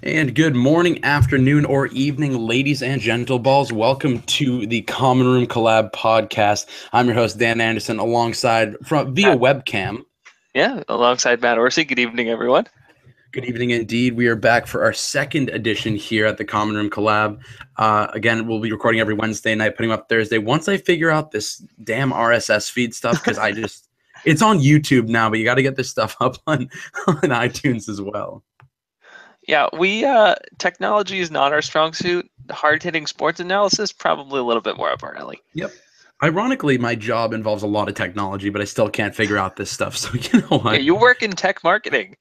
And good morning, afternoon, or evening, ladies and gentleballs. Welcome to the Common Room Collab podcast. I'm your host, Dan Anderson, alongside via webcam. Yeah, alongside Matt Orsi. Good evening, everyone. Good evening indeed. We are back for our second edition here at the Common Room Collab. Again, we'll be recording every Wednesday night, putting up Thursday. Once I figure out this damn RSS feed stuff, because it's on YouTube now, but you got to get this stuff up on iTunes as well. Yeah, technology is not our strong suit. Hard-hitting sports analysis, probably a little bit more up our alley. Yep. Ironically, my job involves a lot of technology, but I still can't figure out this stuff. So you know what? Yeah, you work in tech marketing.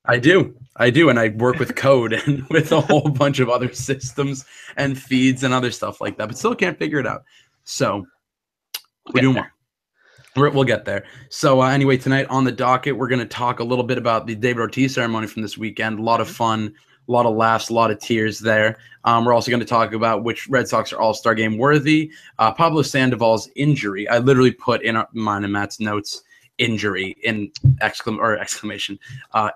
I do, and I work with code and with a whole bunch of other systems and feeds and other stuff like that, but still can't figure it out. So we're doing well. We'll get there. So anyway, tonight on the docket, we're going to talk a little bit about the David Ortiz ceremony from this weekend. A lot of fun, a lot of laughs, a lot of tears there. We're also going to talk about which Red Sox are All-Star game worthy. Pablo Sandoval's injury. I literally put in mine and Matt's notes injury in exclamation,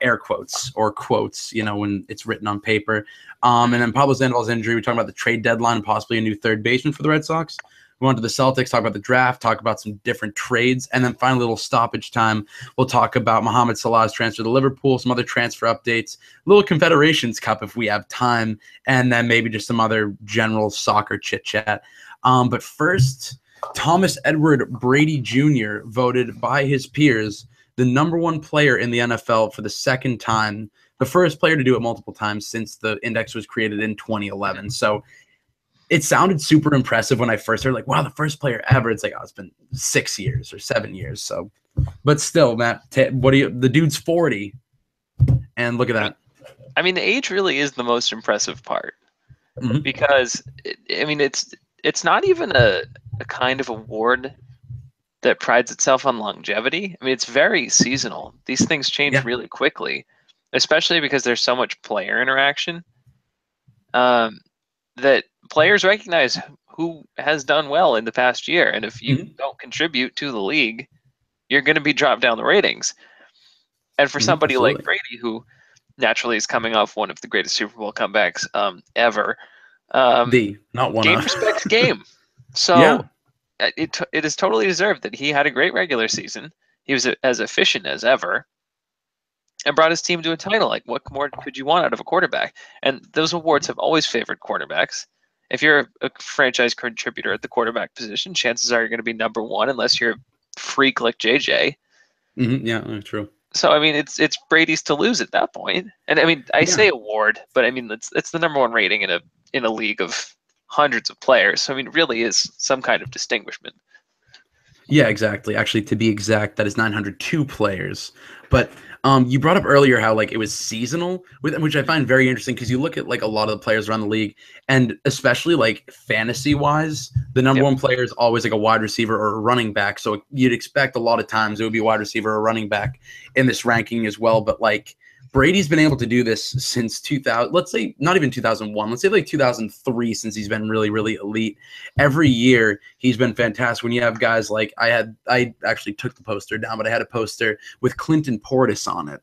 air quotes or quotes, when it's written on paper. And then Pablo Sandoval's injury. We talk about the trade deadline and possibly a new third baseman for the Red Sox. We went to the Celtics, talk about the draft, talk about some different trades, and then finally a little stoppage time. We'll talk about Mohamed Salah's transfer to Liverpool, some other transfer updates, a little Confederations Cup if we have time, and then maybe just some other general soccer chit-chat. But first, Thomas Edward Brady Jr. voted by his peers the #1 player in the NFL for the second time, the first player to do it multiple times since the index was created in 2011. So it sounded super impressive when I first heard, like, wow, the first player ever. It's like, oh, it's been 6 years or 7 years. So, but still, Matt, the dude's 40, and look at that. I mean, the age really is the most impressive part because, it's not even a kind of award that prides itself on longevity. I mean, it's very seasonal. These things change really quickly, especially because there's so much player interaction. That players recognize who has done well in the past year. And if you don't contribute to the league, you're going to be dropped down the ratings. And for somebody like Brady, who naturally is coming off one of the greatest Super Bowl comebacks ever, game respects game. So it is totally deserved that he had a great regular season. He was as efficient as ever and brought his team to a title. Like, what more could you want out of a quarterback? And those awards have always favored quarterbacks. If you're a franchise contributor at the quarterback position, chances are you're going to be #1 unless you're a freak like JJ. Yeah, true. So, I mean, it's Brady's to lose at that point. And, I mean, I say award, but, I mean, it's the #1 rating in a league of hundreds of players. So, I mean, it really is some kind of distinguishment. Yeah, exactly. Actually, to be exact, that is 902 players. But you brought up earlier how it was seasonal, which I find very interesting because you look at a lot of the players around the league, and especially fantasy wise, the #1 player is always a wide receiver or a running back. So you'd expect a lot of times it would be a wide receiver or a running back in this ranking as well. But Brady's been able to do this since 2000. Let's say not even 2001. Let's say 2003, since he's been really, really elite. Every year he's been fantastic. When you have guys I actually took the poster down, but I had a poster with Clinton Portis on it,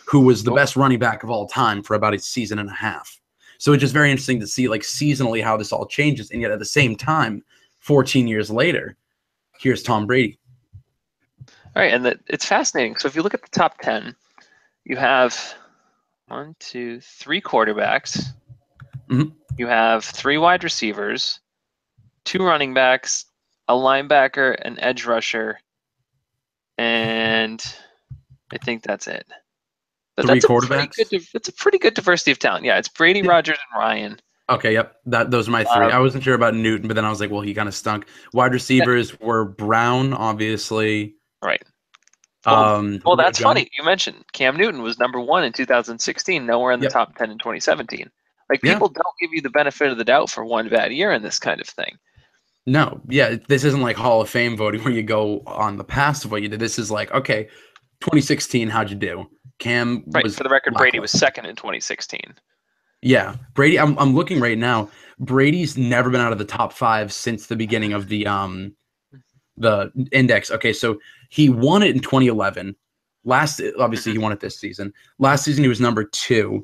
who was the best running back of all time for about a season and a half. So it's just very interesting to see seasonally how this all changes, and yet at the same time, 14 years later, here's Tom Brady. All right, and it's fascinating. So if you look at the top 10. You have 1, 2, 3 quarterbacks. You have 3 wide receivers, 2 running backs, a linebacker, an edge rusher, and I think that's it. But 3 quarterbacks? That's a pretty good diversity of talent. Yeah, it's Brady, Rodgers, and Ryan. Okay, yep. Those are my 3. I wasn't sure about Newton, but then I was like, well, he kind of stunk. Wide receivers were Brown, obviously. Right. Well, that's funny. You mentioned Cam Newton was #1 in 2016, nowhere in the top 10 in 2017. People don't give you the benefit of the doubt for one bad year in this kind of thing. No, this isn't like Hall of Fame voting where you go on the past of what you did. This is okay, 2016, how'd you do? Cam was, for the record, Brady was 2nd in 2016. Yeah, Brady. I'm looking right now. Brady's never been out of the top 5 since the beginning of the index. Okay, so he won it in 2011. Obviously, he won it this season. Last season, he was #2.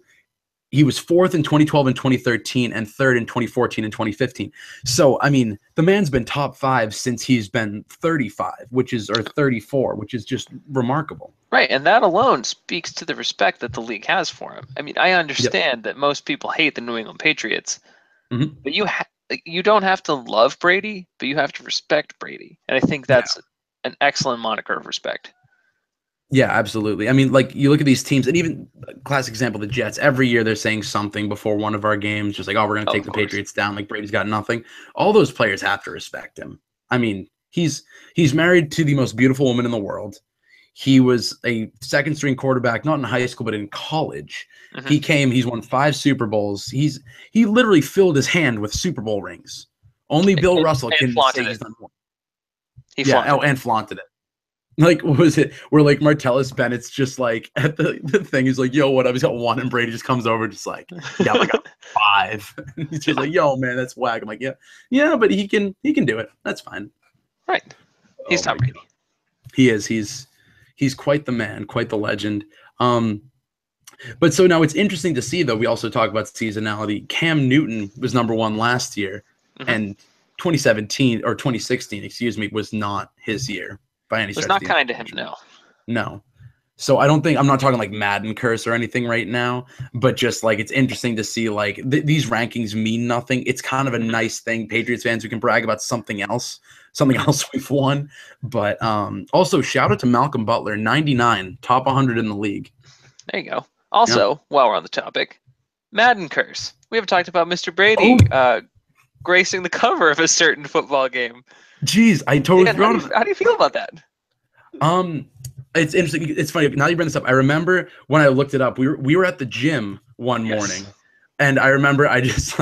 He was fourth in 2012 and 2013 and third in 2014 and 2015. So, I mean, the man's been top 5 since he's been 35, or 34, which is just remarkable. Right, and that alone speaks to the respect that the league has for him. I mean, I understand that most people hate the New England Patriots, but you don't have to love Brady, but you have to respect Brady. And I think that's an excellent moniker of respect. Yeah, absolutely. I mean, like, you look at these teams, and even classic example, the Jets. Every year they're saying something before one of our games, just like, oh, we're going to take the Patriots down. Like, Brady's got nothing. All those players have to respect him. I mean, he's married to the most beautiful woman in the world. He was a second-string quarterback, not in high school, but in college. He's won 5 Super Bowls. He literally filled his hand with Super Bowl rings. Only Bill Russell can say he's done more. And flaunted it. Like, what was it? Where, like, Martellus Bennett's just, like, at the thing, he's like, yo, what up? He's got 1, and Brady just comes over just like, yeah, I got 5. He's just like, yo, man, that's whack. I'm like, yeah, but he can do it. That's fine. Right. He's Tom Brady. He is. He's quite the man, quite the legend. But so now it's interesting to see, though, we also talk about seasonality. Cam Newton was number 1 last year, and 2016, was not his year by any stretch. It's not kind to him, no. No. So I'm not talking like Madden curse or anything right now, but just like, it's interesting to see, like, these rankings mean nothing. It's kind of a nice thing. Patriots fans, we can brag about something else we've won. But also shout out to Malcolm Butler, 99, top 100 in the league. There you go. Also, while we're on the topic, Madden curse. We haven't talked about Mr. Brady gracing the cover of a certain football game. Jeez, I totally forgot. How do you feel about that? It's interesting. It's funny. Now you bring this up, I remember when I looked it up, we were at the gym one morning, and I remember I just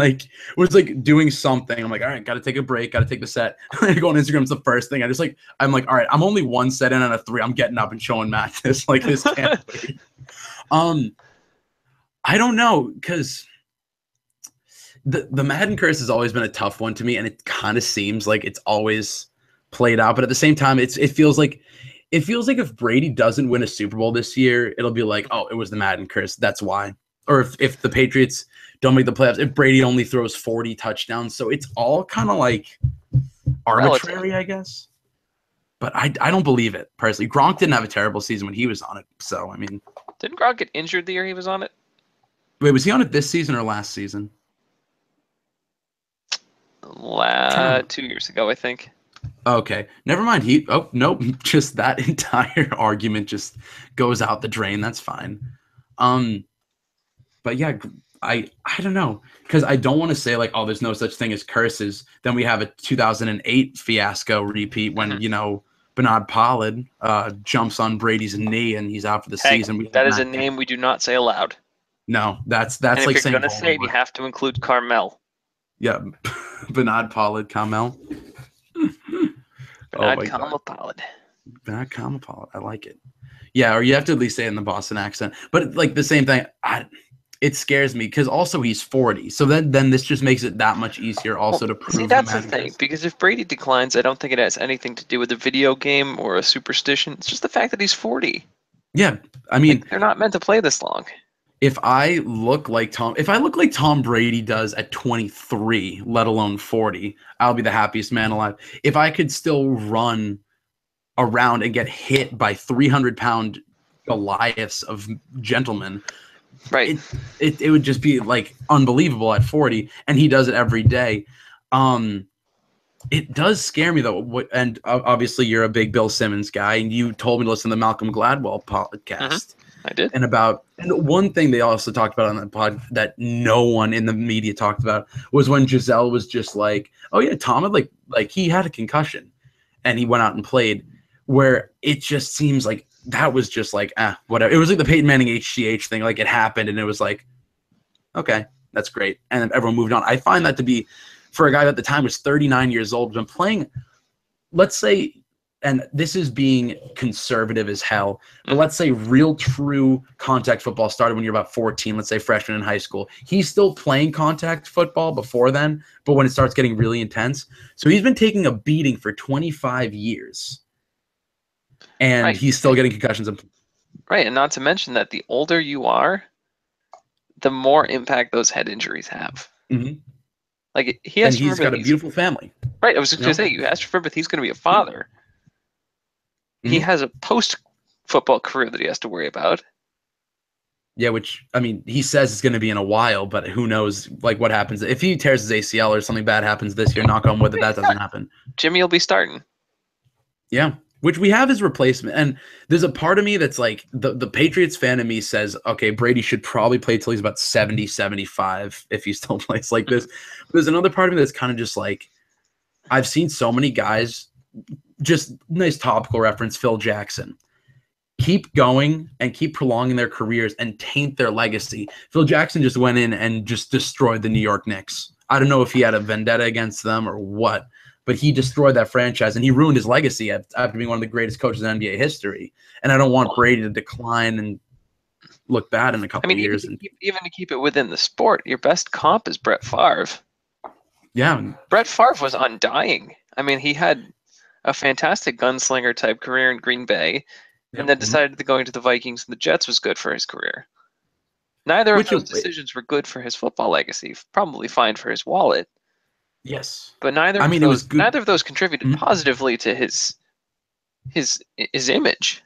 was doing something. I'm like, all right, got to take a break, got to take the set. I go on Instagram. It's the first thing. I'm like, all right, I'm only 1 set in on a 3. I'm getting up and showing Matt this. Like, this can't wait. I don't know, because the Madden curse has always been a tough one to me, and it kind of seems like it's always played out. But at the same time, it feels like if Brady doesn't win a Super Bowl this year, it'll be like, oh, it was the Madden curse. That's why. Or if the Patriots don't make the playoffs, if Brady only throws 40 touchdowns. So it's all kind of like arbitrary, I guess. But I don't believe it, personally. Gronk didn't have a terrible season when he was on it. So, I mean. Didn't Gronk get injured the year he was on it? Wait, was he on it this season or last season? 2 years ago, I think. Okay, never mind. Nope. Just that entire argument just goes out the drain. That's fine. But yeah, I don't know, because I don't want to say like, oh, there's no such thing as curses. Then we have a 2008 fiasco repeat when Bernard Pollard jumps on Brady's knee and he's out for the season. That is a name we do not say aloud. No, that's and like if saying. You're gonna say it, you have to include Carmel. Yeah, Bernard Pollard, Carmel. Bernard Pollard. Bernard Pollard. I like it. Yeah, or you have to at least say it in the Boston accent. But like the same thing, it scares me because also he's 40. So then this just makes it that much easier also to prove. See, that's the thing. Because if Brady declines, I don't think it has anything to do with a video game or a superstition. It's just the fact that he's 40. Yeah, I mean, they're not meant to play this long. If I look like Tom Brady does at 23, let alone 40, I'll be the happiest man alive. If I could still run around and get hit by 300-pound Goliaths of gentlemen, right? It would just be like unbelievable at 40, and he does it every day. It does scare me though. And obviously you're a big Bill Simmons guy, and you told me to listen to the Malcolm Gladwell podcast. I did. And one thing they also talked about on that pod that no one in the media talked about was when Giselle was just like, oh yeah, Tom had like he had a concussion and he went out and played, where it just seems like that was just like, whatever. It was like the Peyton Manning HGH thing. Like, it happened and it was like, okay, that's great. And then everyone moved on. I find that to be, for a guy that at the time was 39 years old, been playing, let's say, and this is being conservative as hell, but let's say real true contact football started when you're about 14, let's say freshman in high school. He's still playing contact football before then, but when it starts getting really intense. So he's been taking a beating for 25 years. And he's still getting concussions. Right, and not to mention that the older you are, the more impact those head injuries have. Mm-hmm. Like he And has to he's remember got a beautiful family. right. I was just going to say, you have to remember he's going to be a father. Mm-hmm. He has a post-football career that he has to worry about. Yeah, which, I mean, he says it's going to be in a while, but who knows, like, what happens. If he tears his ACL or something bad happens this year, knock on wood that doesn't happen. Jimmy will be starting. Yeah, which we have his replacement. And there's a part of me that's like, the Patriots fan in me says, okay, Brady should probably play till he's about 70, 75 if he still plays like this. But there's another part of me that's kind of just like, I've seen so many guys, just nice topical reference, Phil Jackson, keep going and keep prolonging their careers and taint their legacy. Phil Jackson just went in and just destroyed the New York Knicks. I don't know if he had a vendetta against them or what, but he destroyed that franchise and he ruined his legacy after being one of the greatest coaches in NBA history. And I don't want Brady to decline and look bad in a couple of years. Even to keep it within the sport, your best comp is Brett Favre. Yeah. Brett Favre was undying. I mean, he had a fantastic gunslinger type career in Green Bay, and then decided that going to the Vikings and the Jets was good for his career. Neither of those decisions were good for his football legacy. Probably fine for his wallet. Yes, but neither of those contributed positively to his image.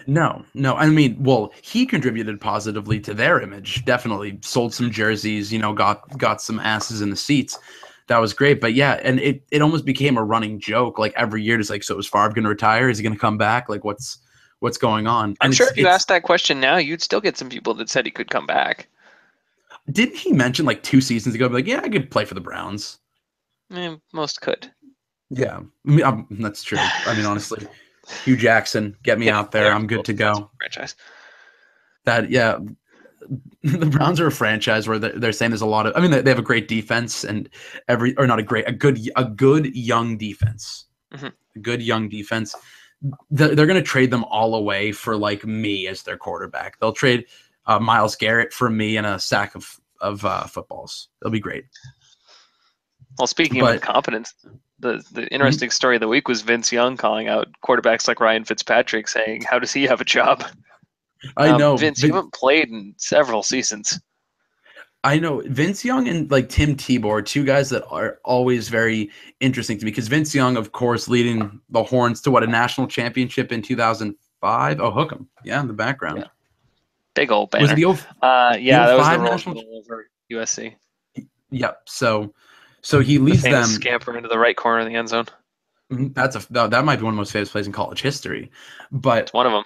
No. I mean, well, he contributed positively to their image. Definitely sold some jerseys. Got some asses in the seats. That was great. But yeah, and it almost became a running joke. Like every year, it's like, so is Favre going to retire? Is he going to come back? Like what's going on? I'm sure if you asked that question now, you'd still get some people that said he could come back. Didn't he mention like 2 seasons ago, like, yeah, I could play for the Browns? Most could. Yeah, I mean, that's true. I mean, honestly, Hugh Jackson, get me out there. I'm good to go. Franchise. The Browns are a franchise where they're saying there's a lot of. I mean, they have a great defense and a good young defense. Mm-hmm. A good young defense. They're going to trade them all away for like me as their quarterback. They'll trade Myles Garrett for me and a sack of footballs. They'll be great. Well, speaking of incompetence, the interesting story of the week was Vince Young calling out quarterbacks like Ryan Fitzpatrick, saying, "How does he have a job?" I know, Vince. You haven't played in several seasons. I know Vince Young and like Tim Tebow are two guys that are always very interesting to me because Vince Young, of course, leading the Horns to a national championship in 2005. Oh, hook 'em. Yeah, in the background. Yeah. Big old banner. Was it the that was the Rose Bowl over USC. Yep. So he leads them. Scamper into the right corner of the end zone. That might be one of the most famous plays in college history. But it's one of them.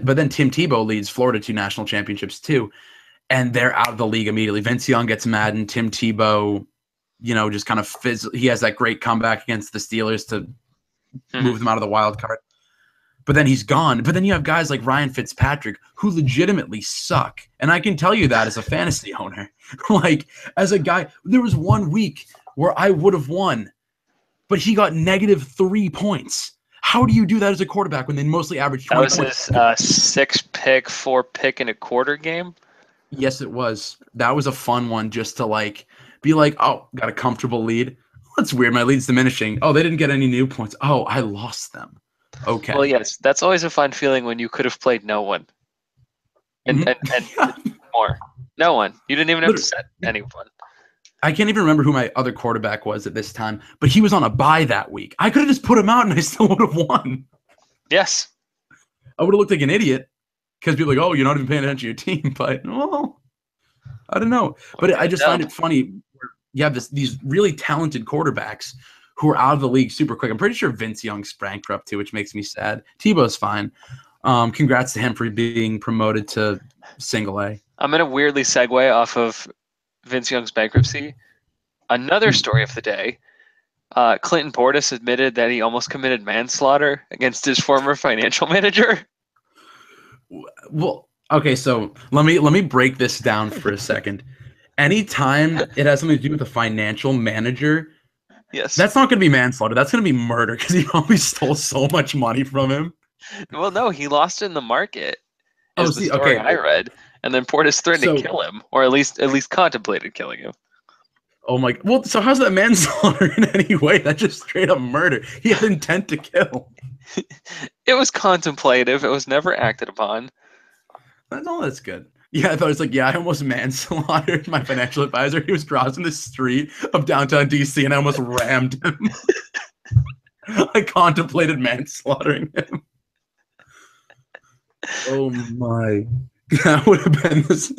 But then Tim Tebow leads Florida to national championships too. And they're out of the league immediately. Vince Young gets mad, and Tim Tebow, just kind of he has that great comeback against the Steelers to move them out of the wild card. But then he's gone. But then you have guys like Ryan Fitzpatrick who legitimately suck. And I can tell you that as a fantasy owner. Like, as a guy, there was 1 week where I would have won, but he got -3 points. How do you do that as a quarterback when they mostly average 20 points? That was his 6-pick, 4-pick-and-a-quarter game? Yes, it was. That was a fun one just to be like, oh, got a comfortable lead. That's weird. My lead's diminishing. Oh, they didn't get any new points. Oh, I lost them. Okay. Well, yes, that's always a fun feeling when you could have played no one. And more. No one. You didn't even have to set anyone. I can't even remember who my other quarterback was at this time, but he was on a bye that week. I could have just put him out and I still would have won. Yes. I would have looked like an idiot because people are like, oh, you're not even paying attention to your team. But, well, I don't know. But I just find it funny. You have these really talented quarterbacks who are out of the league super quick. I'm pretty sure Vince Young sprang for up too, which makes me sad. Tebow's fine. Congrats to him for being promoted to single A. I'm going to weirdly segue off of Vince Young's bankruptcy. Another story of the day. Clinton Portis admitted that he almost committed manslaughter against his former financial manager. Well, okay, so let me break this down for a second. Anytime it has something to do with a financial manager, yes, that's not going to be manslaughter. That's going to be murder because he probably stole so much money from him. Well, no, he lost in the market. Oh, the story I read, and then Portis threatened to kill him, or at least contemplated killing him. Oh my! Well, so how's that manslaughter in any way? That's just straight up murder. He had intent to kill. It was contemplative. It was never acted upon. That's good. Yeah, I thought it's like, yeah, I almost manslaughtered my financial advisor. He was crossing the street of downtown DC and I almost rammed him. I contemplated manslaughtering him. Oh my. That would have been this.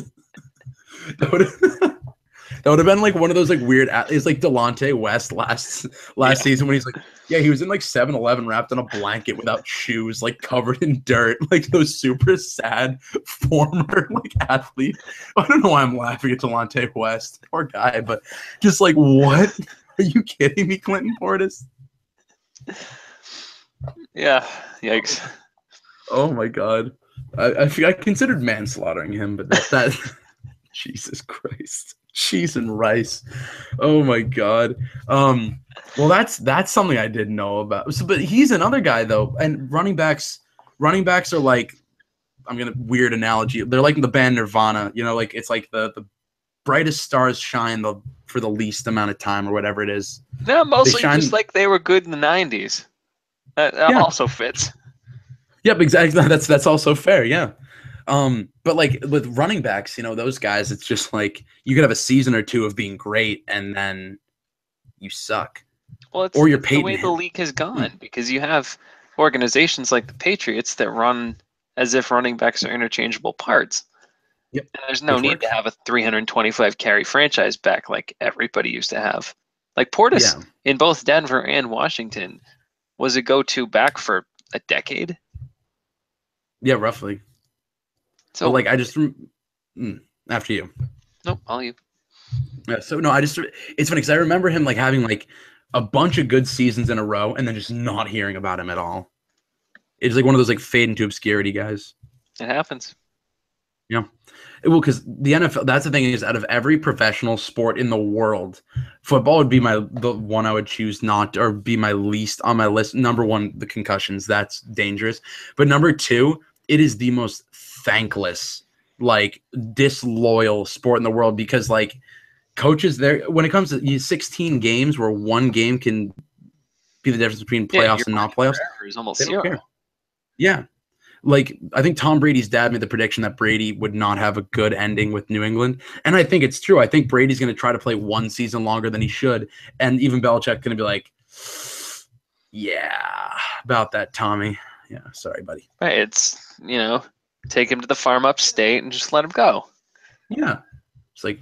That would have, that would have been like one of those like weird. It's like Delonte West last season when he's like, yeah, he was in like 7-Eleven wrapped in a blanket without shoes, like covered in dirt, like those super sad former like athlete. I don't know why I'm laughing at Delonte West, poor guy, but just like, what? Are you kidding me, Clinton Portis? Yeah, yikes. Oh my god, I considered manslaughtering him, but that Jesus Christ, cheese and rice. Oh my god. Well, that's something I didn't know about. So, but he's another guy though, and running backs are like, weird analogy. They're like the band Nirvana, you know, like it's like the brightest stars shine for the least amount of time or whatever it is. No, mostly just like they were good in the 90s. That also fits. Yep, exactly. That's also fair. Yeah. But like with running backs, you know, those guys, it's just like you could have a season or two of being great and then you suck. Well, it's the way the league has gone because you have organizations like the Patriots that run as if running backs are interchangeable parts. Yep. And there's no need to have a 325 carry franchise back like everybody used to have. Like Portis in both Denver and Washington was a go-to back for a decade. Yeah, roughly. So but like I just after you. Nope, all you. Yeah, so no, it's funny because I remember him like having like a bunch of good seasons in a row and then just not hearing about him at all. It's like one of those like fade into obscurity guys. It happens. Yeah. Well, because the NFL, that's the thing is, out of every professional sport in the world, football would be the one I would choose not, or be my least on my list. Number one, the concussions, that's dangerous. But number two, it is the most thankless, like disloyal sport in the world because like coaches there, when it comes to 16 games where one game can be the difference between playoffs and not playoffs, is almost zero. Yeah. Like, I think Tom Brady's dad made the prediction that Brady would not have a good ending with New England. And I think it's true. I think Brady's going to try to play one season longer than he should. And even Belichick's going to be like, yeah, about that, Tommy. Yeah, sorry, buddy. Right, it's, take him to the farm upstate and just let him go. Yeah. It's like,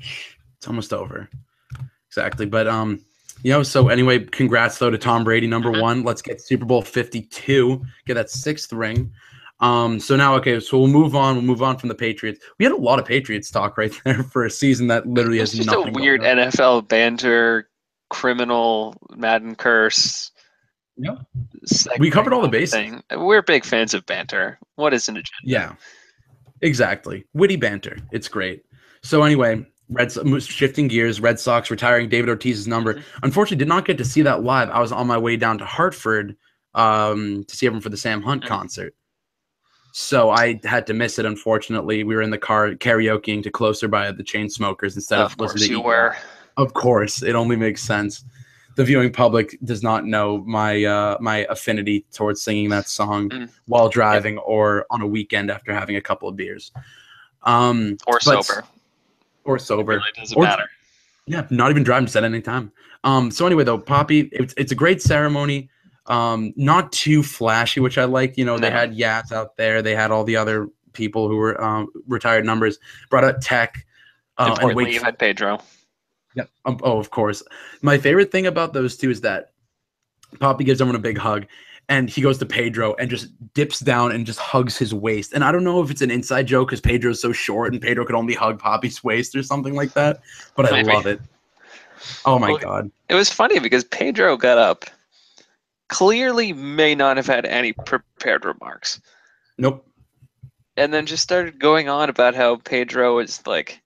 it's almost over. Exactly. But, so anyway, congrats, though, to Tom Brady, number one. Let's get Super Bowl 52, get that 6th ring. So now, okay, so we'll move on. We'll move on from the Patriots. We had a lot of Patriots talk right there for a season that literally has nothing. It's just a weird NFL banter, criminal Madden curse. Yeah, we covered all the bases. We're big fans of banter. What is an agenda? Yeah, exactly. Witty banter. It's great. So anyway, shifting gears. Red Sox retiring David Ortiz's number. Unfortunately, did not get to see that live. I was on my way down to Hartford to see everyone for the Sam Hunt concert. So I had to miss it, unfortunately. We were in the car karaokeing to Closer by the Chainsmokers instead of listening to Of course you were. Of course. It only makes sense. The viewing public does not know my my affinity towards singing that song while driving or on a weekend after having a couple of beers. Or sober. Or sober. It really doesn't matter. Yeah, not even driving, just at any time. So anyway, though, Poppy, it's a great ceremony. Not too flashy, which I like. They had Yaz out there. They had all the other people who were retired numbers. Brought out Tech. Importantly, you had Pedro. Yeah. Of course. My favorite thing about those two is that Poppy gives everyone a big hug, and he goes to Pedro and just dips down and just hugs his waist. And I don't know if it's an inside joke because Pedro's so short and Pedro could only hug Poppy's waist or something like that. But I love it. Oh my God. It was funny because Pedro got up. Clearly may not have had any prepared remarks. Nope. And then just started going on about how Pedro is like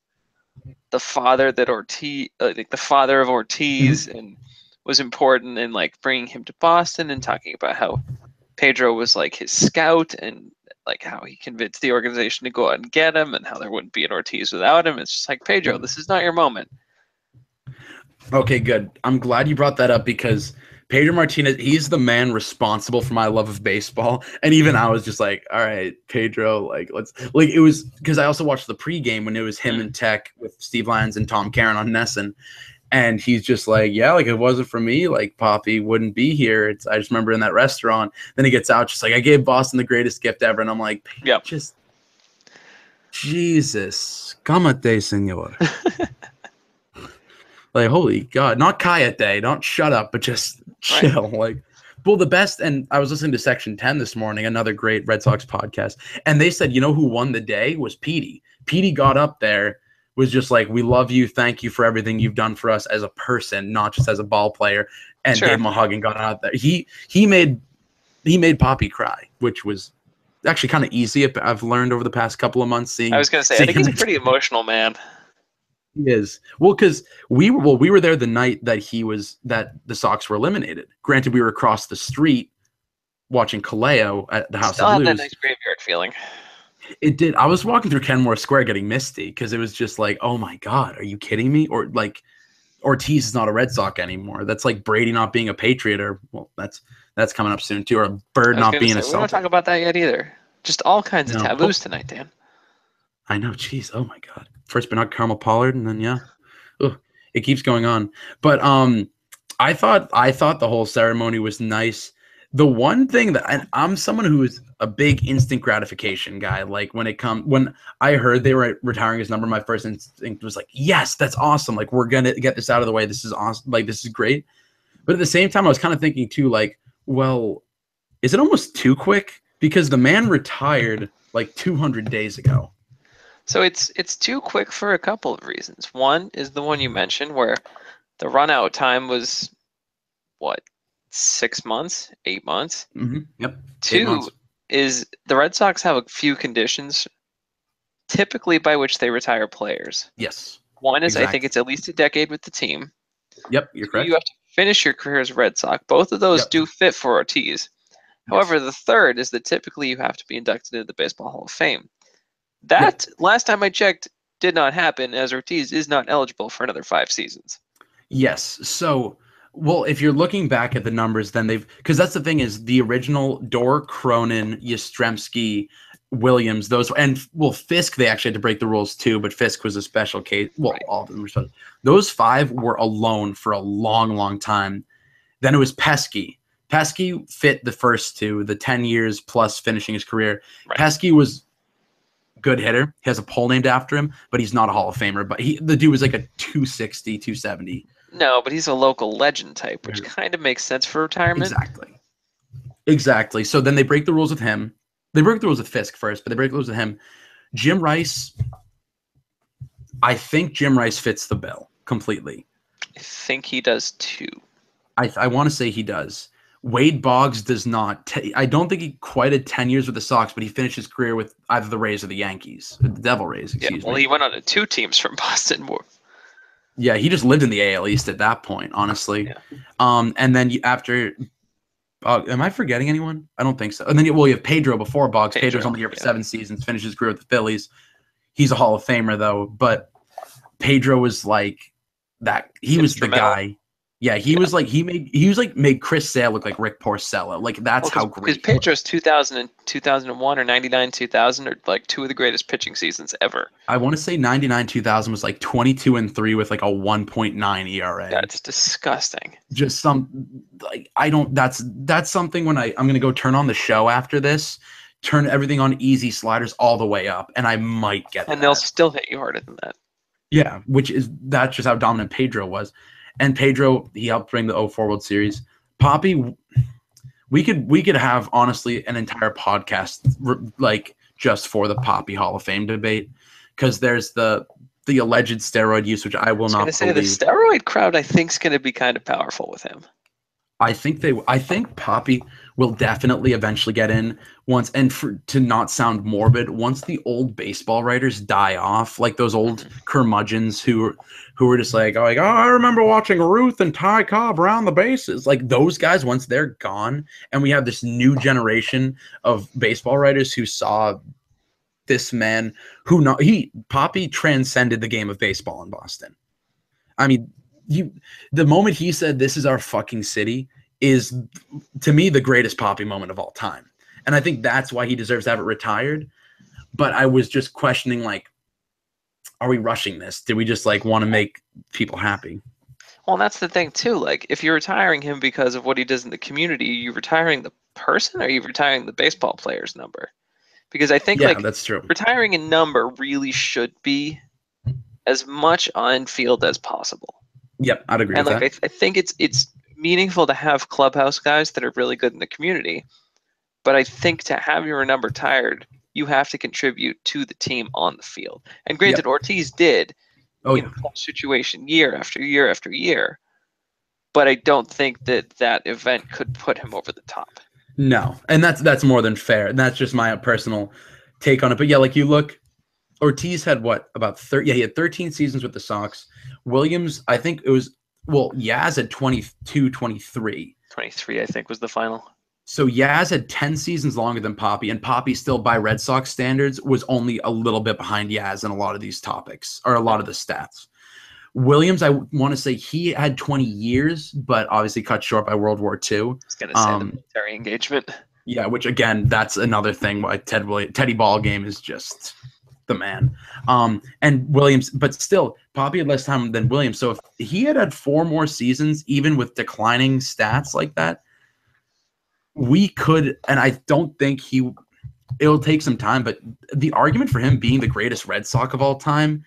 the father that the father of Ortiz and was important in like bringing him to Boston and talking about how Pedro was like his scout and like how he convinced the organization to go out and get him and how there wouldn't be an Ortiz without him. It's just like, Pedro, this is not your moment. Okay, good. I'm glad you brought that up because Pedro Martinez, he's the man responsible for my love of baseball. And even I was just like, all right, Pedro, like, let's, like, it was because I also watched the pregame when it was him and Tech with Steve Lyons and Tom Caron on Nesson. And he's just like, yeah, like, if it wasn't for me, like, Poppy wouldn't be here. I just remember in that restaurant. Then he gets out, just like, I gave Boston the greatest gift ever. And I'm like, just, Jesus, cámate, senor. Like, holy God, not cállate, don't shut up, but just chill. Right. Like, well, the best, and I was listening to Section 10 this morning, another great Red Sox podcast, and they said, you know who won the day was Petey. Petey got up there, was just like, we love you, thank you for everything you've done for us as a person, not just as a ball player, and gave him a hug and got out there. He made Poppy cry, which was actually kind of easy. I've learned over the past couple of months seeing. I was going to say, I think he's a pretty emotional man. He is. Well, because we were there the night that the Sox were eliminated. Granted, we were across the street watching Collab at the House of Blues. Still had that nice graveyard feeling. It did. I was walking through Kenmore Square getting misty because it was just like, oh my God, are you kidding me? Or like, Ortiz is not a Red Sox anymore. That's like Brady not being a Patriot, or well, that's coming up soon too. Or a Bird not being a Celtic. We don't talk about that yet either. Just all kinds of taboos tonight, Dan. I know. Jeez. Oh my God. First Bernard Carmel Pollard, and then it keeps going on. But I thought the whole ceremony was nice. The one thing that, and I'm someone who is a big instant gratification guy. Like when I heard they were retiring his number, my first instinct was like, yes, that's awesome. Like, we're gonna get this out of the way. This is awesome. Like, this is great. But at the same time, I was kind of thinking too, like, well, is it almost too quick? Because the man retired like 200 days ago. So it's too quick for a couple of reasons. One is the one you mentioned, where the run-out time was, what, 6 months, 8 months? Mm-hmm. Yep. 2 months. Is the Red Sox have a few conditions, typically by which they retire players. Yes. One is, I think it's at least a decade with the team. Yep, you're correct. You have to finish your career as a Red Sox. Both of those do fit for Ortiz. However, the third is that typically you have to be inducted into the Baseball Hall of Fame. That, last time I checked, did not happen, as Ortiz is not eligible for another 5 seasons. Yes. So, well, if you're looking back at the numbers, then because that's the thing is the original Dorr, Cronin, Yastrzemski, Williams, those, and well, Fisk, they actually had to break the rules too, but Fisk was a special case. Well, all of them were special. Those 5 were alone for a long, long time. Then it was Pesky. Pesky fit the first 2, the 10 years plus finishing his career. Right. Pesky was good hitter. He has a pole named after him, but he's not a Hall of Famer. But the dude was like a 260, 270. No, but he's a local legend type, which kind of makes sense for retirement. Exactly. So then they break the rules with him. They break the rules with Fisk first, but they break the rules with him. Jim Rice, I think Jim Rice fits the bill completely. I think he does too. I want to say he does. Wade Boggs does not. I don't think he quite had 10 years with the Sox, but he finished his career with either the Rays or the Yankees. The Devil Rays, excuse me. Well, he went on to 2 teams from Boston. Yeah, he just lived in the AL East at that point, honestly. Yeah. And then after, am I forgetting anyone? I don't think so. And then, you have Pedro before Boggs. Pedro's only here for 7 seasons, finished his career with the Phillies. He's a Hall of Famer, though. But Pedro was like that. He was the guy. Yeah, he was like made Chris Sale look like Rick Porcello. Like, that's how great. Because Pedro's 2000 and 2001 or 99 2000 are like 2 of the greatest pitching seasons ever. I want to say 99 2000 was like 22-3 with like a 1.9 ERA. That's disgusting. Just that's something when I'm gonna go turn on the show after this, turn everything on easy sliders all the way up, and I might get. And they'll still hit you harder than that. Yeah, that's just how dominant Pedro was. And Pedro, he helped bring the 04 World Series. Poppy, we could have, honestly, an entire podcast like just for the Poppy Hall of Fame debate, because there's the alleged steroid use, which I will not believe. The steroid crowd, I think, is going to be kind of powerful with him. I think Poppy will definitely eventually get in once, and to not sound morbid, once the old baseball writers die off, like those old curmudgeons who were just like, oh, I remember watching Ruth and Ty Cobb around the bases. Like, those guys, once they're gone, and we have this new generation of baseball writers who saw this man Poppy transcended the game of baseball in Boston. I mean, the moment he said, "This is our fucking city," is, to me, the greatest Poppy moment of all time. And I think that's why he deserves to have it retired. But I was just questioning, like, are we rushing this? Did we just like want to make people happy? Well, that's the thing too. Like, if you're retiring him because of what he does in the community, are you retiring the person, or are you retiring the baseball player's number? Because I think Yeah, like that's true. retiring a number really should be as much on field as possible. Yep, I'd agree And with like that. I think it's meaningful to have clubhouse guys that are really good in the community, but I think to have your number retired, you have to contribute to the team on the field. And granted, Yep. Ortiz did Oh in yeah. clutch situation year after year after year, but I don't think that that event could put him over the top. No, and that's more than fair. And that's just my personal take on it. But yeah, like you look, Ortiz had what, about 30? Yeah, he had 13 seasons with the Sox. Williams, I think it was, well, Yaz had 22, 23. 23, I think, was the final. So Yaz had 10 seasons longer than Poppy, and Poppy still, by Red Sox standards, was only a little bit behind Yaz in a lot of these topics, or a lot of the stats. Williams, I want to say he had 20 years, but obviously cut short by World War II. I was going to say the military engagement. Yeah, which again, that's another thing why Teddy Ballgame is just the man. And Williams, but still, Poppy had less time than Williams. So if he had 4 more seasons, even with declining stats like that, we could, and I don't think it'll take some time, but the argument for him being the greatest Red Sox of all time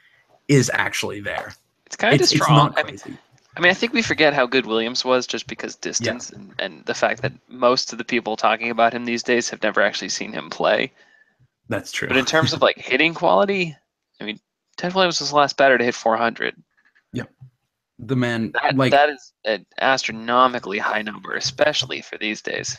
is actually there. It's kind of strong. It's not crazy. I mean, I think we forget how good Williams was just because distance and the fact that most of the people talking about him these days have never actually seen him play. That's true. But in terms of like hitting quality, I mean, Ted Williams was the last batter to hit 400. Yep. The man, that is an astronomically high number, especially for these days.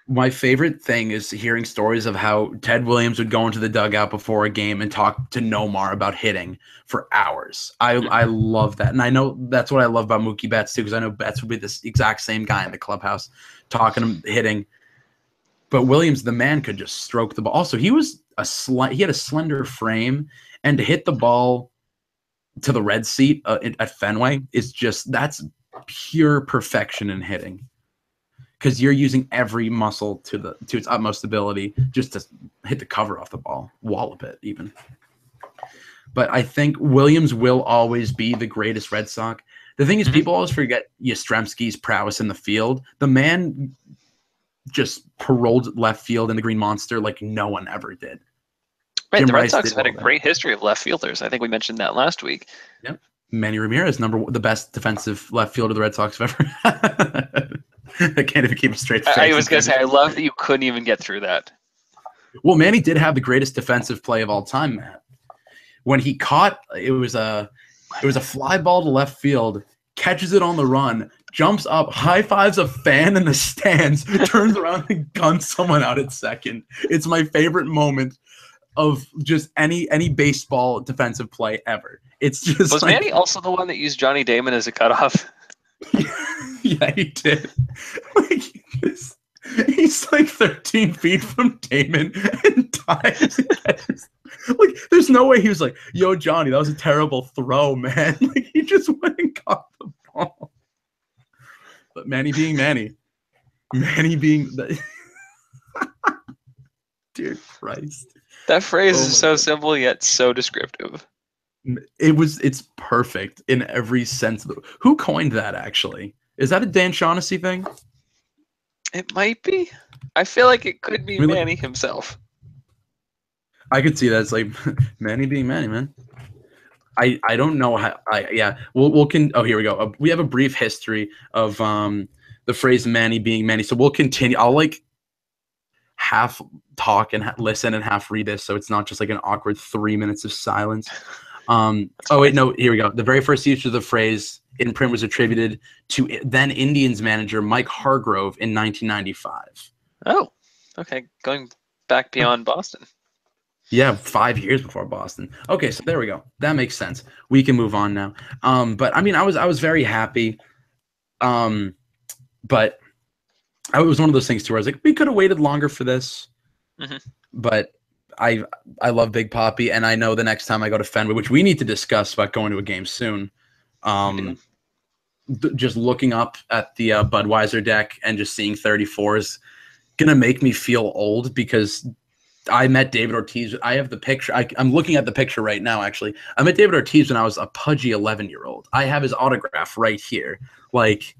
My favorite thing is hearing stories of how Ted Williams would go into the dugout before a game and talk to Nomar about hitting for hours. I love that. And I know that's what I love about Mookie Betts too, because I know Betts would be this exact same guy in the clubhouse talking hitting. But Williams, the man, could just stroke the ball. Also, he had a slender frame, and to hit the ball to the red seat at Fenway is that's pure perfection in hitting. Because you're using every muscle to its utmost ability just to hit the cover off the ball, wallop it even. But I think Williams will always be the greatest Red Sox. The thing is, people always forget Yastrzemski's prowess in the field. The man just paroled left field in the Green Monster like no one ever did. Right, the Red Sox have had a great history of left fielders. I think we mentioned that last week. Yep. Manny Ramirez, the best defensive left fielder the Red Sox have ever had. I can't even keep a straight face. I was going to say, I love that you couldn't even get through that. Well, Manny did have the greatest defensive play of all time, Matt. When he caught, it was a fly ball to left field, catches it on the run, jumps up, high fives a fan in the stands, turns around and guns someone out at second. It's my favorite moment of just any baseball defensive play ever. It's just was Manny also the one that used Johnny Damon as a cutoff? Yeah, he did. Like, he's like 13 feet from Damon and dives. Like, there's no way he was like, "Yo, Johnny, that was a terrible throw, man." Like, he just went and caught the ball. But Manny being Manny being the dear Christ. That phrase is so simple yet so descriptive. It's perfect in every sense. Who coined that, actually? Is that a Dan Shaughnessy thing? It might be. I feel like it could be Manny himself. I could see that. It's like Manny being Manny, man. I don't know how. Oh, here we go. We have a brief history of the phrase Manny being Manny. So we'll continue. I'll like half talk and listen and half read this, so it's not just like an awkward 3 minutes of silence. Wait, no, here we go. The very first use of the phrase in print was attributed to then Indians manager Mike Hargrove in 1995. Oh, okay. Going back beyond Boston. Yeah, 5 years before Boston. Okay, so there we go. That makes sense. We can move on now. But I mean, I was very happy. But it was one of those things too where I was like, we could have waited longer for this. Mm-hmm. But I love Big Papi, and I know the next time I go to Fenway, which we need to discuss about going to a game soon. just looking up at the Budweiser deck and just seeing 34s gonna make me feel old because I met David Ortiz. I have the picture. I'm looking at the picture right now, actually. I met David Ortiz when I was a pudgy 11-year-old. I have his autograph right here. Like,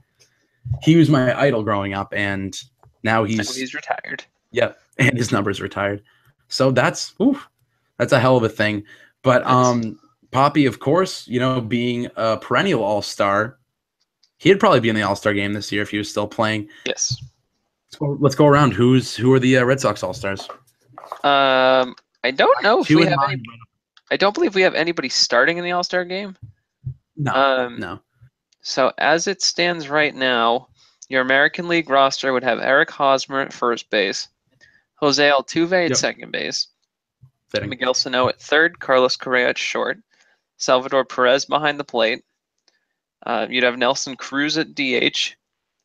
he was my idol growing up, and now he's retired. Yeah, and his number's retired. So that's a hell of a thing. But Poppy, of course, being a perennial all-star, he'd probably be in the all-star game this year if he was still playing. Yes. Let's go around. Who are the Red Sox all-stars? I don't know if we have any. I don't believe we have anybody starting in the All-Star game. No, no. So as it stands right now, your American League roster would have Eric Hosmer at first base, Jose Altuve at second base, Miguel Sano at third, Carlos Correa at short, Salvador Perez behind the plate. You'd have Nelson Cruz at DH,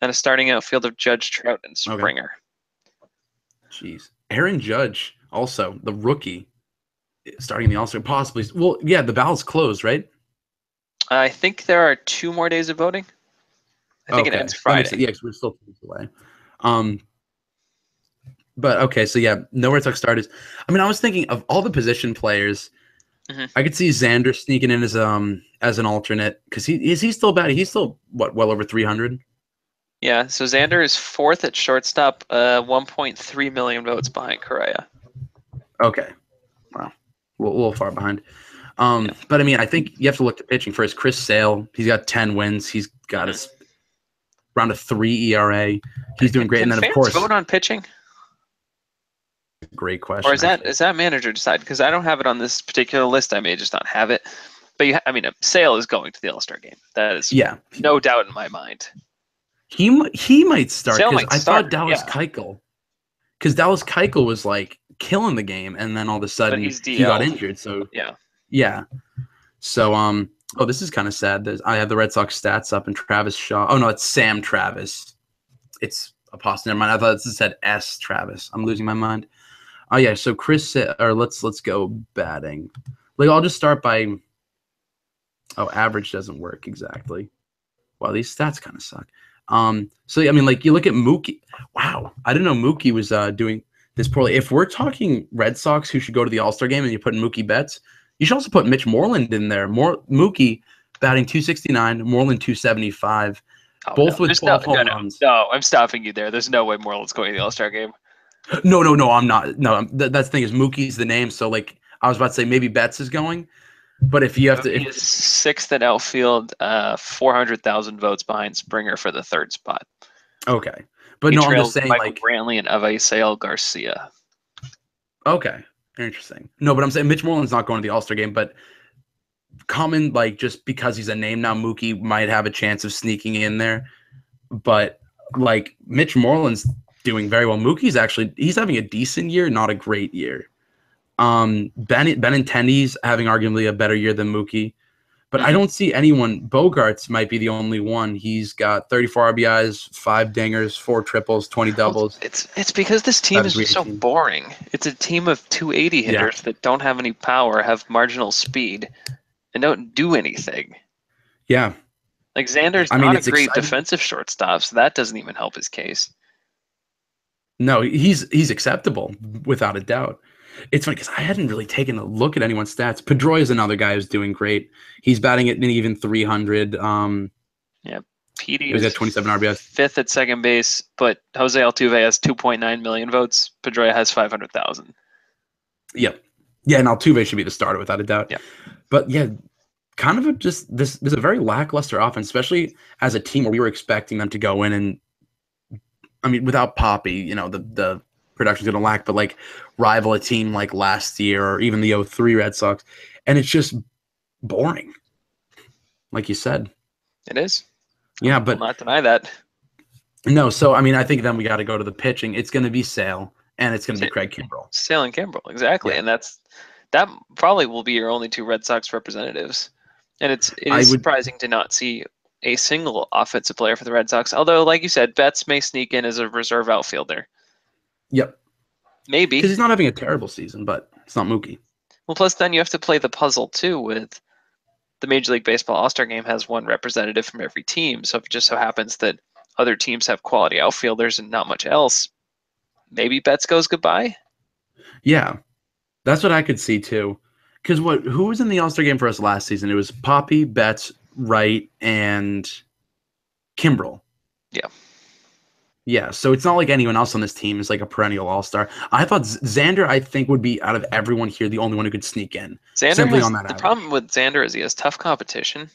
and a starting outfield of Judge, Trout, and Springer. Jeez. Aaron Judge, also the rookie, starting the All-Star, possibly. Well, yeah, the ballot's closed, right? I think there are 2 more days of voting. I think it ends Friday. Yeah, because we're still 2 weeks away. But okay, so yeah, no Red Sox starters. I mean, I was thinking of all the position players. I could see Xander sneaking in as an alternate because he's still bad. He's still well over 300. Yeah, so Xander is 4th at shortstop, 1.3 million votes behind Correa. Okay, wow, a little far behind. But I mean, I think you have to look at pitching first. Chris Sale, he's got 10 wins. He's got around a 3 ERA. He's doing great. And then, of course, vote on pitching. Great question. Or is that manager decide? Because I don't have it on this particular list. I may just not have it. But Sale is going to the All-Star game. That is no doubt in my mind. He might start because I thought Dallas Keuchel, because Dallas Keuchel was like killing the game, and then all of a sudden he got injured. So yeah. So this is kind of sad. I have the Red Sox stats up, and Travis Shaw. Oh no, it's Sam Travis. It's a pasta. Never mind. I thought it said S Travis. I'm losing my mind. Oh yeah. So let's go batting. Like I'll just start by. Oh, average doesn't work exactly. Wow, these stats kind of suck. So I mean, like you look at Mookie. Wow, I didn't know Mookie was doing this poorly. If we're talking Red Sox who should go to the All-Star game and you put Mookie Betts, you should also put Mitch Moreland in there. Mookie batting 269, Moreland 275, both with 12 home runs. No, I'm stopping you there. There's no way Moreland's going to the All-Star game. No, I'm not. No, that's the thing is Mookie's the name. So like I was about to say maybe Betts is going. But if you have to, he's 6th at outfield, 400,000 votes behind Springer for the 3rd spot. Okay, but I'm just saying Michael like Brantley and Avisail Garcia. Okay, interesting. No, but I'm saying Mitch Moreland's not going to the All-Star game, but common like just because he's a name now, Mookie might have a chance of sneaking in there. But like Mitch Moreland's doing very well. Mookie's he's having a decent year, not a great year. Benintendi's having arguably a better year than Mookie, but I don't see anyone. Bogarts might be the only one. He's got 34 RBIs, 5 dingers, 4 triples, 20 doubles. It's because this team is just so boring. It's a team of 280 hitters that don't have any power, have marginal speed, and don't do anything. Yeah. Like Xander's not a great defensive shortstop, so that doesn't even help his case. No, he's acceptable without a doubt. It's funny because I hadn't really taken a look at anyone's stats. Pedroia is another guy who's doing great. He's batting at even 300. Petey was at 27 RBIs. 5th at second base, but Jose Altuve has 2.9 million votes. Pedroia has 500,000. Yep. Yeah, and Altuve should be the starter without a doubt. Yeah. But yeah, kind of this is a very lackluster offense, especially as a team where we were expecting them to go in and, I mean, without Poppy, the production's going to lack, but like rival a team like last year or even the 03 Red Sox. And it's just boring. Like you said. It is. Yeah, but I'll not deny that. No, so I mean, I think then we got to go to the pitching. It's going to be Sale and it's going to be Craig Kimbrell. Sale and Kimbrell, exactly. Yeah. And that probably will be your only 2 Red Sox representatives. And it is surprising to not see a single offensive player for the Red Sox. Although, like you said, Betts may sneak in as a reserve outfielder. Yep. Maybe. Because he's not having a terrible season, but it's not Mookie. Well, plus then you have to play the puzzle, too, with the Major League Baseball All-Star Game has one representative from every team. So if it just so happens that other teams have quality outfielders and not much else, maybe Betts goes goodbye. Yeah, that's what I could see too. Because who was in the All-Star Game for us last season? It was Poppy, Betts, Wright, and Kimbrel. Yeah. Yeah, so it's not like anyone else on this team is like a perennial all-star. I thought Xander, I think, would be, out of everyone here, the only one who could sneak in. Xander simply has, on that the average. problem with Xander is he has tough competition.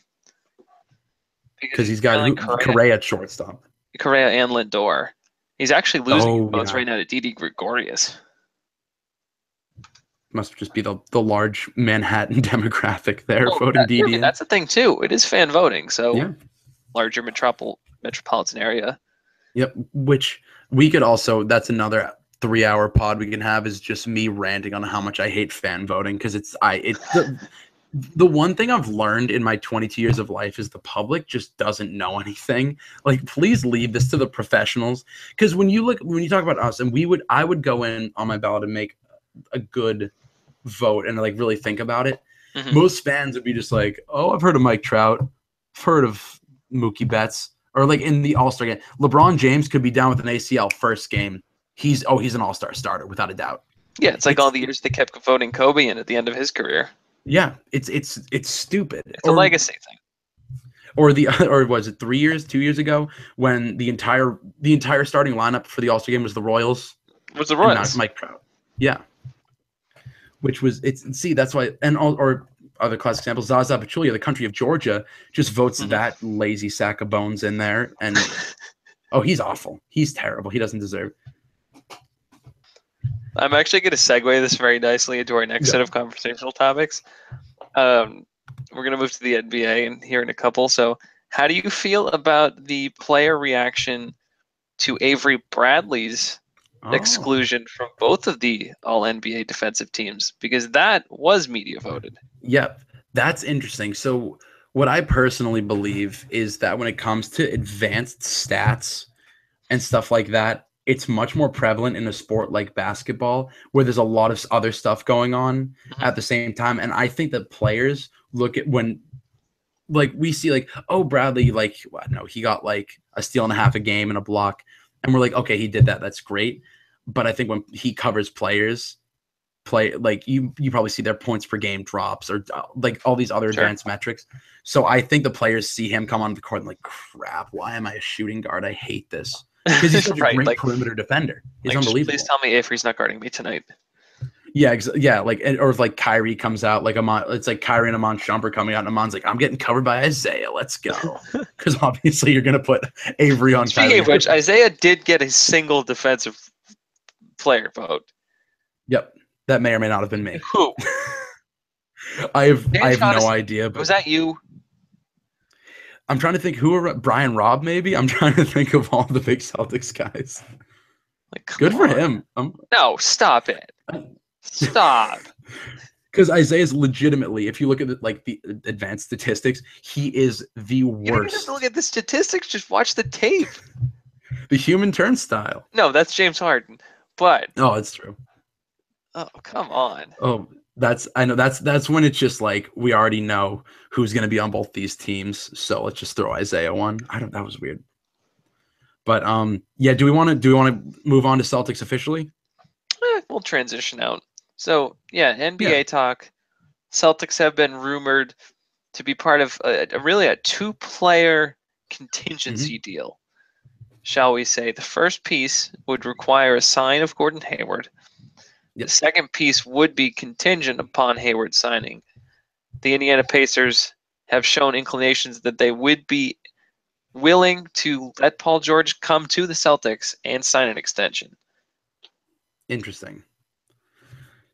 Because he's got Correa at shortstop. Correa and Lindor. He's actually losing votes right now to Didi Gregorius. Must just be the large Manhattan demographic there voting Didi. That's the thing, too. It is fan voting, so larger metropolitan area. Yep, which we could also, that's another 3-hour pod we can have, is just me ranting on how much I hate fan voting, because the one thing I've learned in my 22 years of life is the public just doesn't know anything. Like, please leave this to the professionals, because when you talk about us, and I would go in on my ballot and make a good vote and like really think about it. Mm-hmm. Most fans would be just like, oh, I've heard of Mike Trout, I've heard of Mookie Betts. Or like in the All-Star game, LeBron James could be down with an ACL first game. He's an All-Star starter without a doubt. Yeah, it's like all the years they kept voting Kobe in at the end of his career. Yeah, it's stupid. It's a legacy thing. Or was it 2 years ago when the entire starting lineup for the All-Star game was the Royals? Was the Royals? Not Mike Trout. Yeah. Which was that's why, and or other classic examples, Zaza Pachulia, the country of Georgia, just votes that lazy sack of bones in there. And, he's awful. He's terrible. He doesn't deserve. I'm actually going to segue this very nicely into our next set of conversational topics. We're going to move to the NBA and here in a couple. So how do you feel about the player reaction to Avery Bradley's exclusion from both of the All-NBA defensive teams? Because that was media voted. Yep, that's interesting. So what I personally believe is that when it comes to advanced stats and stuff like that, it's much more prevalent in a sport like basketball, where there's a lot of other stuff going on at the same time. And I think that players look at when, like, we see like, oh, Bradley, like, well, no, he got like a steal and a half a game and a block. And we're like, okay, he did that. That's great. But I think when he covers players, like you probably see their points per game drops or like all these other advanced metrics. So I think the players see him come on the court and like, crap, why am I a shooting guard? I hate this. Because he's such a great perimeter defender. He's unbelievable. Please tell me Avery's not guarding me tonight. Yeah, like, or if like Kyrie comes out, like it's like Kyrie and Amon Shumpert coming out, and Amon's like, I'm getting covered by Isaiah. Let's go. Because obviously you're gonna put Avery on. Speaking of which, Isaiah did get a single defensive player vote. Yep, that may or may not have been me. Who? I have no idea. But was that you? I'm trying to think Brian Robb, maybe. I'm trying to think of all the big Celtics guys. Like, good for him. No, stop it. Stop. Because Isaiah's legitimately, if you look at the advanced statistics, he is the worst. You don't even have to look at the statistics. Just watch the tape. The human turnstile. No, that's James Harden. But it's true. Oh, come on. Oh, that's when it's just like we already know who's going to be on both these teams, so let's just throw Isaiah one. That was weird. But do we want to move on to Celtics officially? We'll transition out. So NBA talk. Celtics have been rumored to be part of a 2-player contingency deal. Shall we say? The first piece would require a sign of Gordon Hayward. The second piece would be contingent upon Hayward signing. The Indiana Pacers have shown inclinations that they would be willing to let Paul George come to the Celtics and sign an extension. Interesting.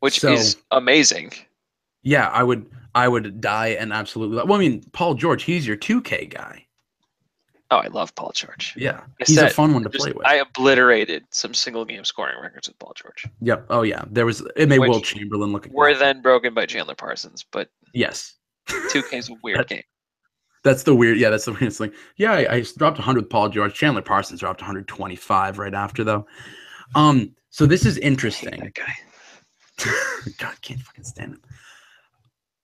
Which is amazing. Yeah, I would die and absolutely. Well, I mean, Paul George, he's your 2K guy. Oh, I love Paul George. Yeah, he's a fun one to play with. I obliterated some single-game scoring records with Paul George. Yep. Oh, yeah. It made Will Chamberlain look. Were then broken by Chandler Parsons, but yes, 2K is a weird game. That's the weird. Yeah, that's the weirdest thing. Yeah, I dropped 100 with Paul George. Chandler Parsons dropped 125 right after though. So this is interesting. I hate that guy. God, can't fucking stand him.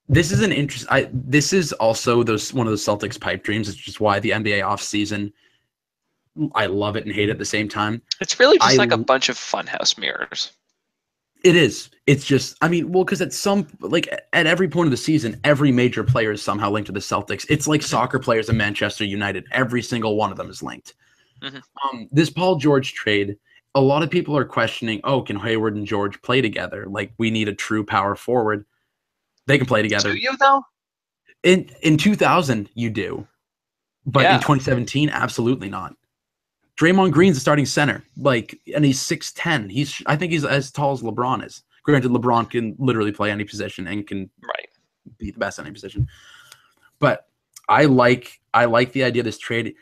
This is an interest. This is also one of those Celtics pipe dreams. It's just why the NBA offseason, I love it and hate it at the same time. It's really just like a bunch of funhouse mirrors. It is. It's just, I mean, well, because at every point of the season, every major player is somehow linked to the Celtics. It's like soccer players in Manchester United. Every single one of them is linked. Mm-hmm. This Paul George trade, a lot of people are questioning, oh, can Hayward and George play together? Like, we need a true power forward. They can play together. Do you, though? In 2000, you do. But in 2017, absolutely not. Draymond Green's the starting center, and he's 6'10". I think he's as tall as LeBron is. Granted, LeBron can literally play any position and can be the best at any position. But I like the idea of this trade.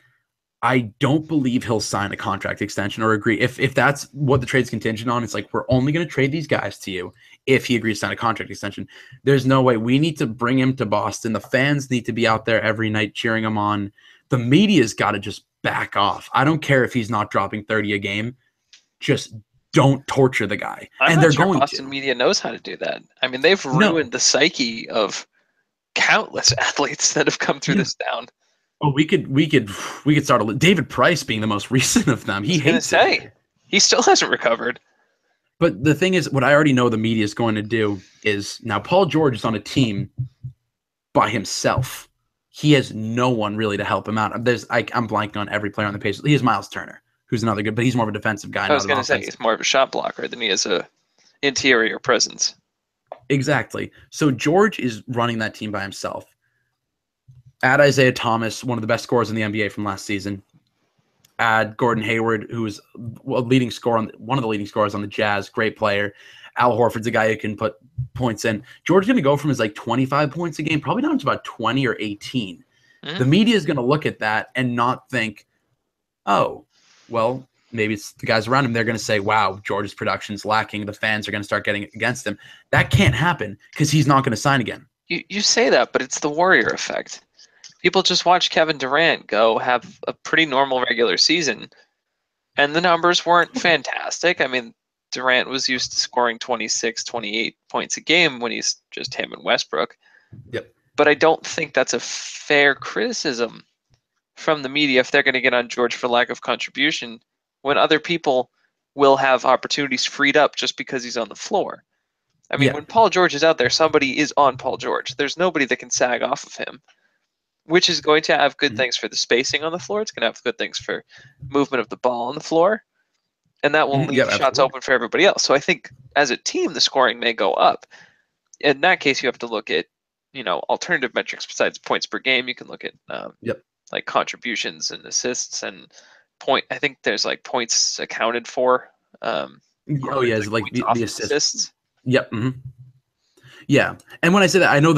I don't believe he'll sign a contract extension or agree. If that's what the trade's contingent on, it's like, we're only going to trade these guys to you if he agrees to sign a contract extension. There's no way. We need to bring him to Boston. The fans need to be out there every night cheering him on. The media's got to just back off. I don't care if he's not dropping 30 a game. Just don't torture the guy. I'm not sure Boston media knows how to do that. I mean, they've ruined the psyche of countless athletes that have come through this town. Oh, we could start David Price being the most recent of them. He hates it. He still hasn't recovered. But the thing is, what I already know the media is going to do is, now Paul George is on a team by himself. He has no one really to help him out. I'm blanking on every player on the page. He has Miles Turner, who's another good, but he's more of a defensive guy. I was going to say he's more of a shot blocker than he is a interior presence. Exactly. So George is running that team by himself. Add Isaiah Thomas, one of the best scorers in the NBA from last season. Add Gordon Hayward, who is one of the leading scorers on the Jazz, great player. Al Horford's a guy who can put points in. George's going to go from his 25 points a game, probably down to about 20 or 18. Mm-hmm. The media is going to look at that and not think, oh, well, maybe it's the guys around him. They're going to say, wow, George's production's lacking. The fans are going to start getting against him. That can't happen because he's not going to sign again. You say that, but it's the Warrior effect. People just watch Kevin Durant go have a pretty normal regular season, and the numbers weren't fantastic. I mean, Durant was used to scoring 26, 28 points a game when he's just him and Westbrook. Yep. But I don't think that's a fair criticism from the media if they're going to get on George for lack of contribution when other people will have opportunities freed up just because he's on the floor. I mean, when Paul George is out there, somebody is on Paul George. There's nobody that can sag off of him, which is going to have good things for the spacing on the floor. It's going to have good things for movement of the ball on the floor. And that will leave shots open for everybody else. So I think as a team, the scoring may go up. In that case, you have to look at, alternative metrics besides points per game. You can look at like contributions and assists and point. I think there's points accounted for. The assists. Yep. Mm-hmm. Yeah, and when I say that, I know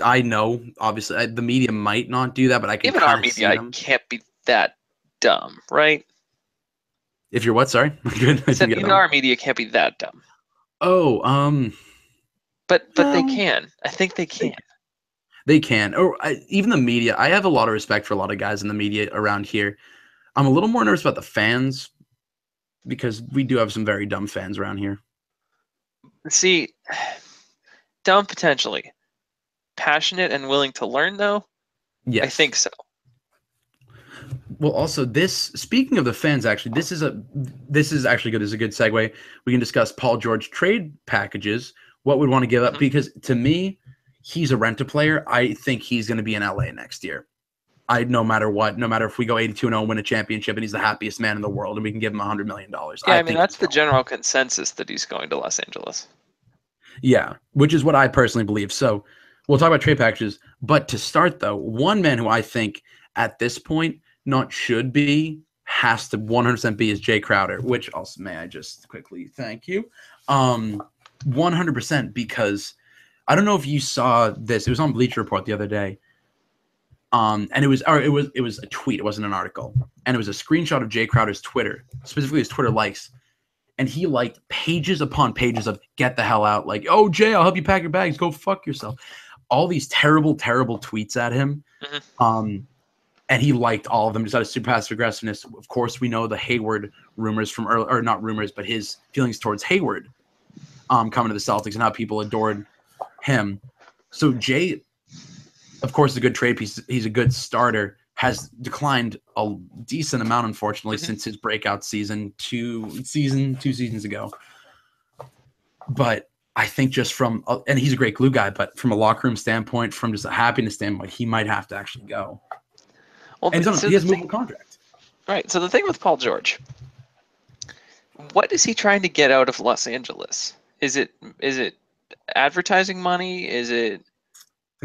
I know obviously the media might not do that, but I can even our media can't be that dumb, right? If you're what? Sorry, even our media can't be that dumb. Oh, but they can. I think they can. They can, or even the media. I have a lot of respect for a lot of guys in the media around here. I'm a little more nervous about the fans because we do have some very dumb fans around here. See. Dumb potentially. Passionate and willing to learn, though? Yes. I think so. Well, also, speaking of the fans, actually, this is actually good. This is a good segue. We can discuss Paul George trade packages, what we'd want to give up, because to me, he's a rent-a-player. I think he's going to be in LA next year. No matter what, no matter if we go 82-0 and win a championship and he's the happiest man in the world and we can give him $100 million. Yeah, I mean, that's the general consensus that he's going to Los Angeles. Yeah, which is what I personally believe. So we'll talk about trade packages. But to start, though, one man who I think at this point has to 100% be is Jay Crowder, which also, may I just quickly thank you. 100% because I don't know if you saw this. It was on Bleacher Report the other day. And it was a tweet. It wasn't an article. And it was a screenshot of Jay Crowder's Twitter, specifically his Twitter likes. And he liked pages upon pages of get the hell out. Like, oh, Jay, I'll help you pack your bags. Go fuck yourself. All these terrible, terrible tweets at him. Mm-hmm. And he liked all of them just out of super passive aggressiveness. Of course, we know the Hayward rumors from early, or not rumors, but his feelings towards Hayward coming to the Celtics and how people adored him. So Jay, of course, is a good trade piece. He's a good starter. Has declined a decent amount, unfortunately, since his breakout season two seasons ago. But I think just from and he's a great glue guy, but from a locker room standpoint, from just a happiness standpoint, he might have to actually go. Well, And he has a movable contract. Right. So the thing with Paul George, what is he trying to get out of Los Angeles? Is it advertising money? Is it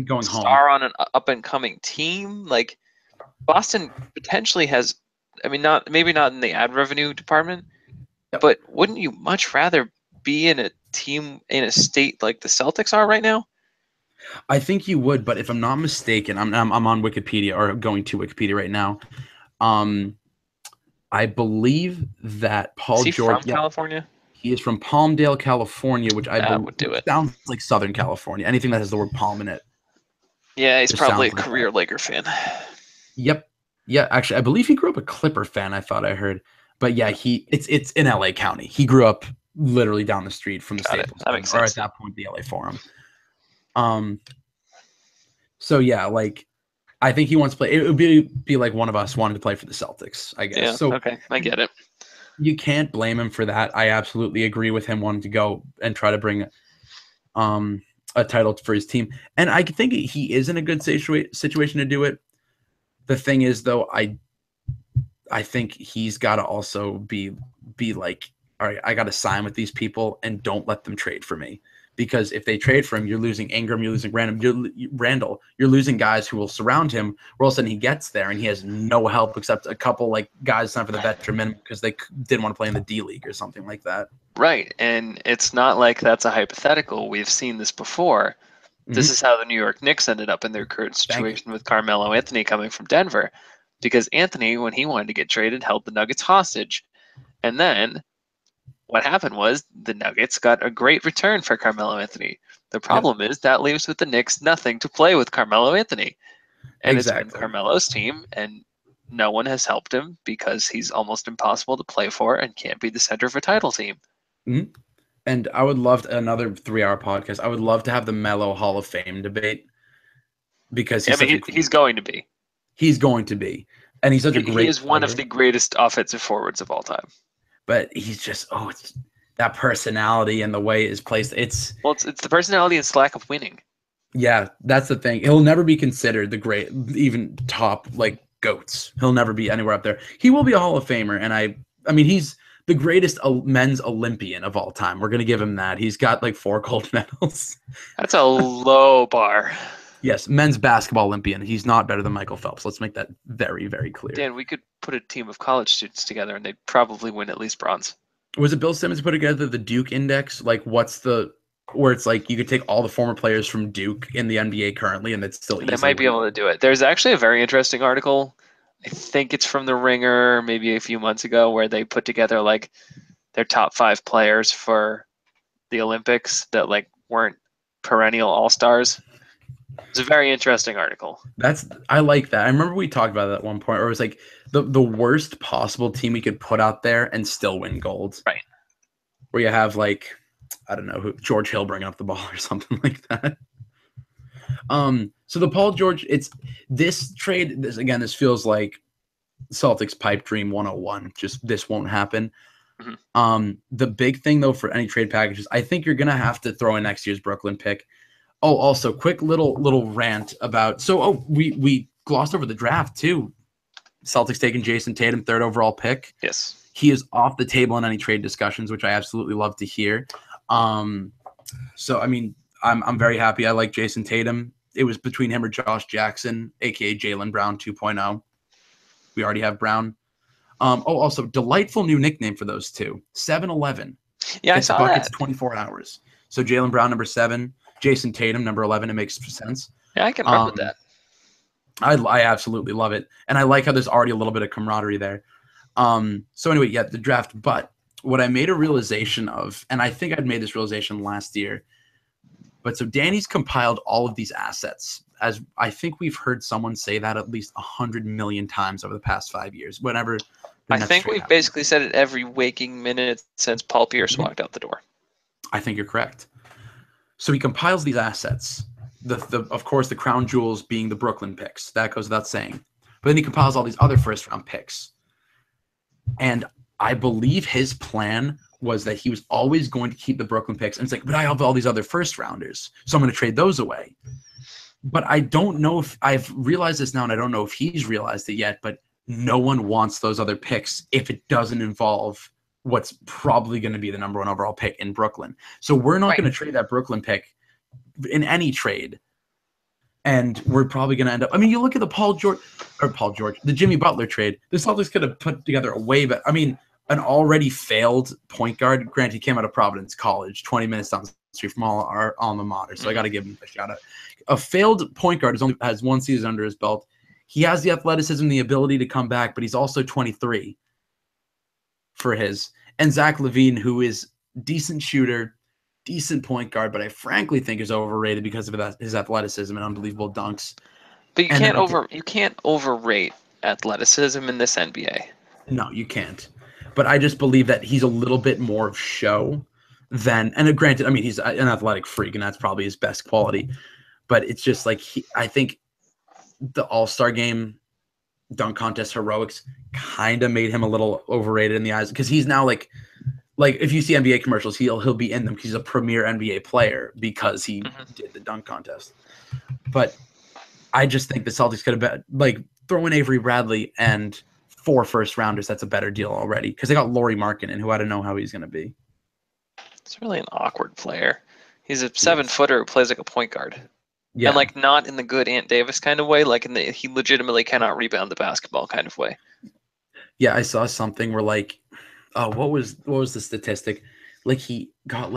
Going star home on an up and coming team? Like Boston potentially has, I mean, maybe not in the ad revenue department, but wouldn't you much rather be in a team in a state like the Celtics are right now? I think you would, but if I'm not mistaken, I'm on Wikipedia or going to Wikipedia right now. I believe that Paul George from California? He is from Palmdale, California, which would do it. Sounds like Southern California. Anything that has the word palm in it. Yeah, he's probably a career Laker fan. Yep. Yeah, actually, I believe he grew up a Clipper fan, I thought I heard. But yeah, it's in LA County. He grew up literally down the street from the Staples Center, or at that point the LA Forum. So yeah, like I think he wants to play. It would be like one of us wanting to play for the Celtics, I guess. Yeah, so okay, I get it. You can't blame him for that. I absolutely agree with him wanting to go and try to bring a title for his team. And I think he is in a good situation to do it. The thing is, though, I think he's got to also be like, all right, I got to sign with these people and don't let them trade for me. Because if they trade for him, you're losing Ingram, you're losing Randall, you're losing guys who will surround him. Where all of a sudden he gets there and he has no help except a couple like guys signed for the veteran minimum because they didn't want to play in the D League or something like that. Right, and it's not like that's a hypothetical. We've seen this before. This is how the New York Knicks ended up in their current situation with Carmelo Anthony coming from Denver, because Anthony, when he wanted to get traded, held the Nuggets hostage, and then what happened was the Nuggets got a great return for Carmelo Anthony. The problem is that leaves with the Knicks nothing to play with Carmelo Anthony. And it's been Carmelo's team, and no one has helped him because he's almost impossible to play for and can't be the center of a title team. Mm-hmm. And I would love another 3-hour podcast. I would love to have the Melo Hall of Fame debate because he's going to be. He's going to be. And he's such a great He is one of the greatest offensive forwards of all time. But he's just it's that personality and the way it's placed. It's the personality and lack of winning. Yeah, that's the thing. He'll never be considered the great, even top like GOATs. He'll never be anywhere up there. He will be a Hall of Famer, and I mean he's the greatest men's Olympian of all time. We're gonna give him that. He's got like 4 gold medals. That's a low bar. Yes, men's basketball Olympian. He's not better than Michael Phelps. Let's make that very, very clear. Dan, we could put a team of college students together and they'd probably win at least bronze. Was it Bill Simmons put together the Duke Index? Like, where it's like you could take all the former players from Duke in the NBA currently, and it's still easy. They might be able to do it. There's actually a very interesting article. I think it's from The Ringer, maybe a few months ago, where they put together like their top 5 players for the Olympics that like weren't perennial all-stars. It's a very interesting article. I like that. I remember we talked about that at one point, where it was like the worst possible team we could put out there and still win gold. Right. Where you have like, I don't know, George Hill bringing up the ball or something like that. So the Paul George, this trade, this feels like Celtics pipe dream 101. Just this won't happen. Mm-hmm. The big thing though for any trade packages, I think you're gonna have to throw in next year's Brooklyn pick. Oh, also quick little rant about we glossed over the draft too. Celtics taking Jason Tatum, 3rd overall pick. Yes. He is off the table in any trade discussions, which I absolutely love to hear. So I mean, I'm very happy. I like Jason Tatum. It was between him or Josh Jackson, aka Jaylen Brown 2.0. We already have Brown. Also delightful new nickname for those two. 7-Eleven. Yeah, I saw buckets that. 24 hours. So Jaylen Brown number 7. Jason Tatum, number 11. It makes sense. Yeah, I can run with that. I absolutely love it. And I like how there's already a little bit of camaraderie there. So anyway, yeah, the draft. But what I made a realization of, and I think I'd made this realization last year, but so Danny's compiled all of these assets. As I think we've heard someone say that at least 100 million times over the past 5 years. Whenever I think we've basically said it every waking minute since Paul Pierce walked out the door. I think you're correct. So he compiles these assets, of course the crown jewels being the Brooklyn picks. That goes without saying. But then he compiles all these other first round picks. And I believe his plan was that he was always going to keep the Brooklyn picks. And it's like, but I have all these other first rounders, so I'm going to trade those away. But I don't know if I've realized this now, and I don't know if he's realized it yet, but no one wants those other picks if it doesn't involve what's probably going to be the number 1 overall pick in Brooklyn. So we're not going to trade that Brooklyn pick in any trade. And we're probably going to end up. I mean, you look at the Jimmy Butler trade. The Celtics could have put together a way better. I mean, an already failed point guard. Granted, he came out of Providence College, 20 minutes down the street from our alma mater. So I got to give him a shout out. A failed point guard has 1 season under his belt. He has the athleticism, the ability to come back, but he's also 23 for his. And Zach LaVine, who is decent shooter, decent point guard, but I frankly think is overrated because of his athleticism and unbelievable dunks. But you can't overrate athleticism in this NBA. No, you can't. But I just believe that he's a little bit more of show than, and granted, I mean, he's an athletic freak, and that's probably his best quality. But it's just like I think the All-Star game dunk contest heroics kind of made him a little overrated in the eyes, because he's now like if you see NBA commercials, he'll be in them because he's a premier NBA player because he did the dunk contest. But I just think the Celtics could have been throw in Avery Bradley and 4 first rounders. That's a better deal already because they got Lauri Markkanen, who I don't know how he's going to be. It's really an awkward player. He's a 7-footer who plays like a point guard. Yeah. And not in the good Ant Davis kind of way, he legitimately cannot rebound the basketball kind of way. Yeah, I saw something where what was the statistic? He got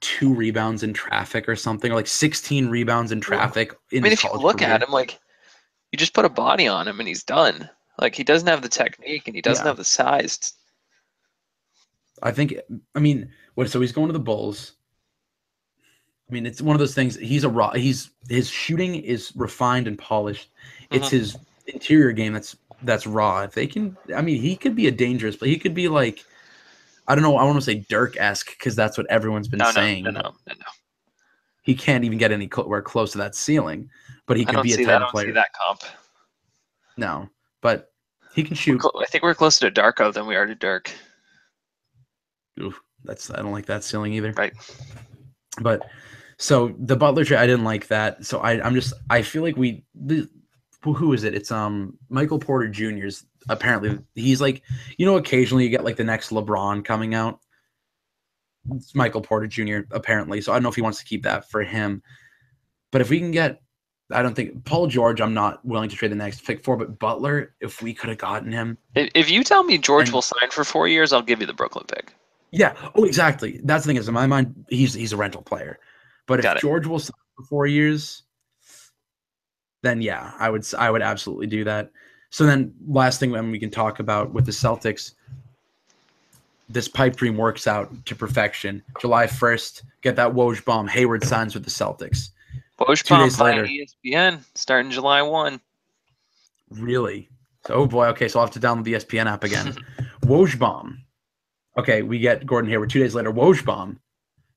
2 rebounds in traffic or something, or 16 rebounds in traffic. If you look at him, you just put a body on him and he's done. He doesn't have the technique and he doesn't have the size. So he's going to the Bulls. I mean, it's one of those things. His shooting is refined and polished. It's his interior game that's raw. If they can, he could be a dangerous player. He could be I don't know. I want to say Dirk-esque because that's what everyone's been saying. No. He can't even get anywhere close to that ceiling, but he could be a type of player. I don't see that comp. No, but he can shoot. I think we're closer to Darko than we are to Dirk. Oof, I don't like that ceiling either. Right. But so the Butler trade, I didn't like that. So I feel like who is it? It's Michael Porter Jr.'s. Apparently he's occasionally you get the next LeBron coming out. It's Michael Porter Jr. apparently. So I don't know if he wants to keep that for him. But if we can get, I don't think Paul George, I'm not willing to trade the next pick for, but Butler, if we could have gotten him. If you tell me George will sign for 4 years, I'll give you the Brooklyn pick. Yeah. Oh, exactly. That's the thing is, in my mind, he's a rental player. But if George will sign for 4 years, then yeah, I would absolutely do that. So then last thing we can talk about with the Celtics, this pipe dream works out to perfection. July 1st, get that Woj bomb. Hayward signs with the Celtics. Woj bomb by ESPN starting July 1. Really? So, oh boy. Okay, so I'll have to download the ESPN app again. Woj bomb. Okay, we get Gordon Hayward. 2 days later, Woj bomb.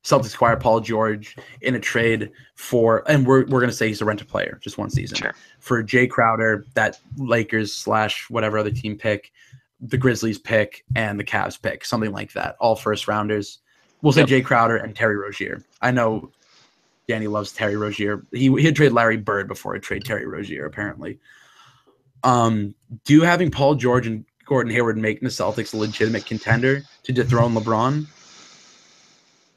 Celtics acquire Paul George in a trade for, and we're going to say he's a rental player, just 1 season. Sure. For Jay Crowder, that Lakers / whatever other team pick, the Grizzlies pick, and the Cavs pick, something like that. All first rounders. We'll say Jay Crowder and Terry Rozier. I know Danny loves Terry Rozier. He'd trade Larry Bird before he'd trade Terry Rozier, apparently. Do having Paul George and Gordon Hayward making the Celtics a legitimate contender to dethrone LeBron?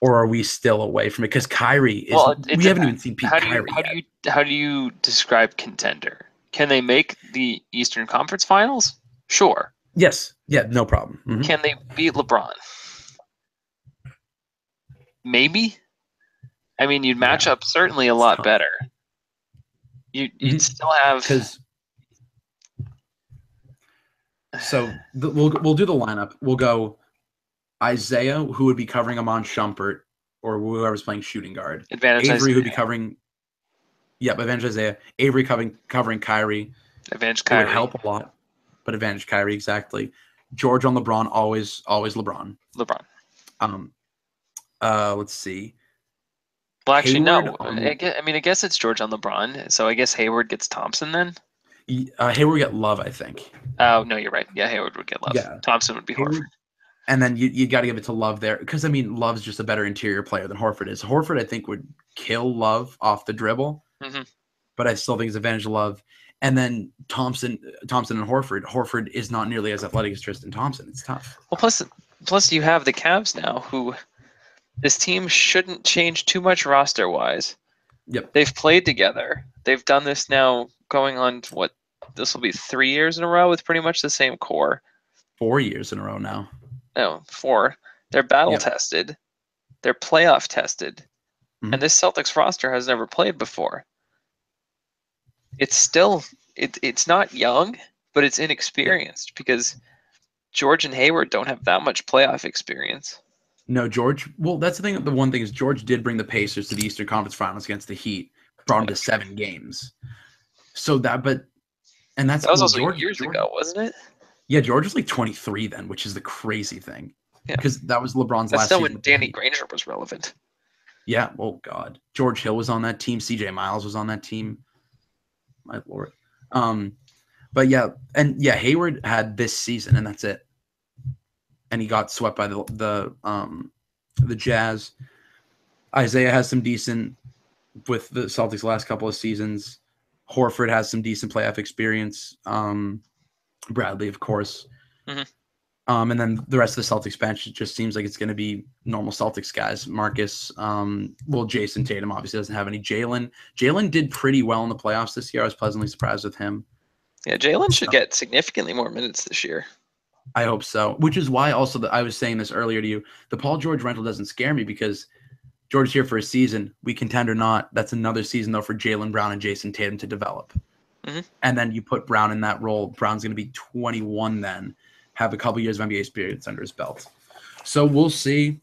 Or are we still away from it? Because Kyrie is. We haven't even seen Kyrie yet. How do you describe contender? Can they make the Eastern Conference Finals? Sure. Yes. Yeah. No problem. Mm-hmm. Can they beat LeBron? Maybe. You'd match up certainly a lot better. You'd still have. So we'll do the lineup. We'll go Isaiah, who would be covering Amon Shumpert, or whoever's playing shooting guard. Advantage Avery, Isaiah. who'd be covering. Yep, advantage Isaiah. Avery covering Kyrie. Advantage Kyrie. It would help a lot, but advantage Kyrie, exactly. George on LeBron, always LeBron. LeBron. Let's see. Well, actually, Hayward, no. I guess it's George on LeBron, so I guess Hayward gets Thompson then. Hayward get Love, I think. Oh no, you're right. Yeah, Hayward would get Love. Yeah, Thompson would be Hayward, Horford. and then you got to give it to Love there because I mean Love's just a better interior player than Horford is. Horford, I think, would kill Love off the dribble, but I still think it's advantage of Love. And then Thompson and Horford. Horford is not nearly as athletic as Tristan Thompson. It's tough. Well, plus you have the Cavs now, who this team shouldn't change too much roster wise. Yep. They've played together. They've done this now going on to what this will be 3 years in a row with pretty much the same core. 4 years in a row now. No, 4. They're battle tested. They're playoff tested. And this Celtics roster has never played before. It's still it's not young, but it's inexperienced because George and Hayward don't have that much playoff experience. No, George. Well, that's the thing. The one thing is George did bring the Pacers to the Eastern Conference Finals against the Heat, brought them to 7 games. So that was also George, years ago, wasn't it? Yeah, George was like 23 then, which is the crazy thing. Yeah, because that was LeBron's last season. That's when Danny Granger was relevant. Yeah. Oh God, George Hill was on that team. CJ Miles was on that team. My Lord. But yeah, and yeah, Hayward had this season, and that's it. And he got swept by the Jazz. Isaiah has some decent with the Celtics last couple of seasons. Horford has some decent playoff experience. Bradley, of course. And then the rest of the Celtics bench, it just seems like it's going to be normal Celtics guys. Marcus, Jason Tatum obviously doesn't have any. Jalen did pretty well in the playoffs this year. I was pleasantly surprised with him. Yeah, Jalen should get significantly more minutes this year. I hope so, which is why also I was saying this earlier to you. The Paul George rental doesn't scare me because George's here for a season. We contend or not, that's another season, though, for Jaylen Brown and Jason Tatum to develop. And then you put Brown in that role. Brown's going to be 21 then, have a couple years of NBA experience under his belt. So we'll see.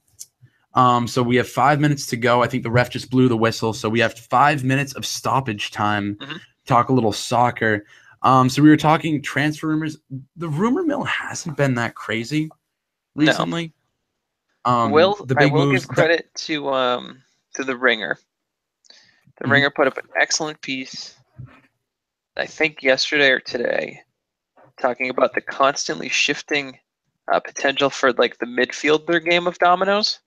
So we have 5 minutes to go. I think the ref just blew the whistle. So we have 5 minutes of stoppage time. Talk a little soccer. So we were talking transfer rumors. The rumor mill hasn't been that crazy recently. No. I will give credit to the Ringer. The Ringer put up an excellent piece, I think yesterday or today, talking about the constantly shifting potential for like the midfielder game of dominoes.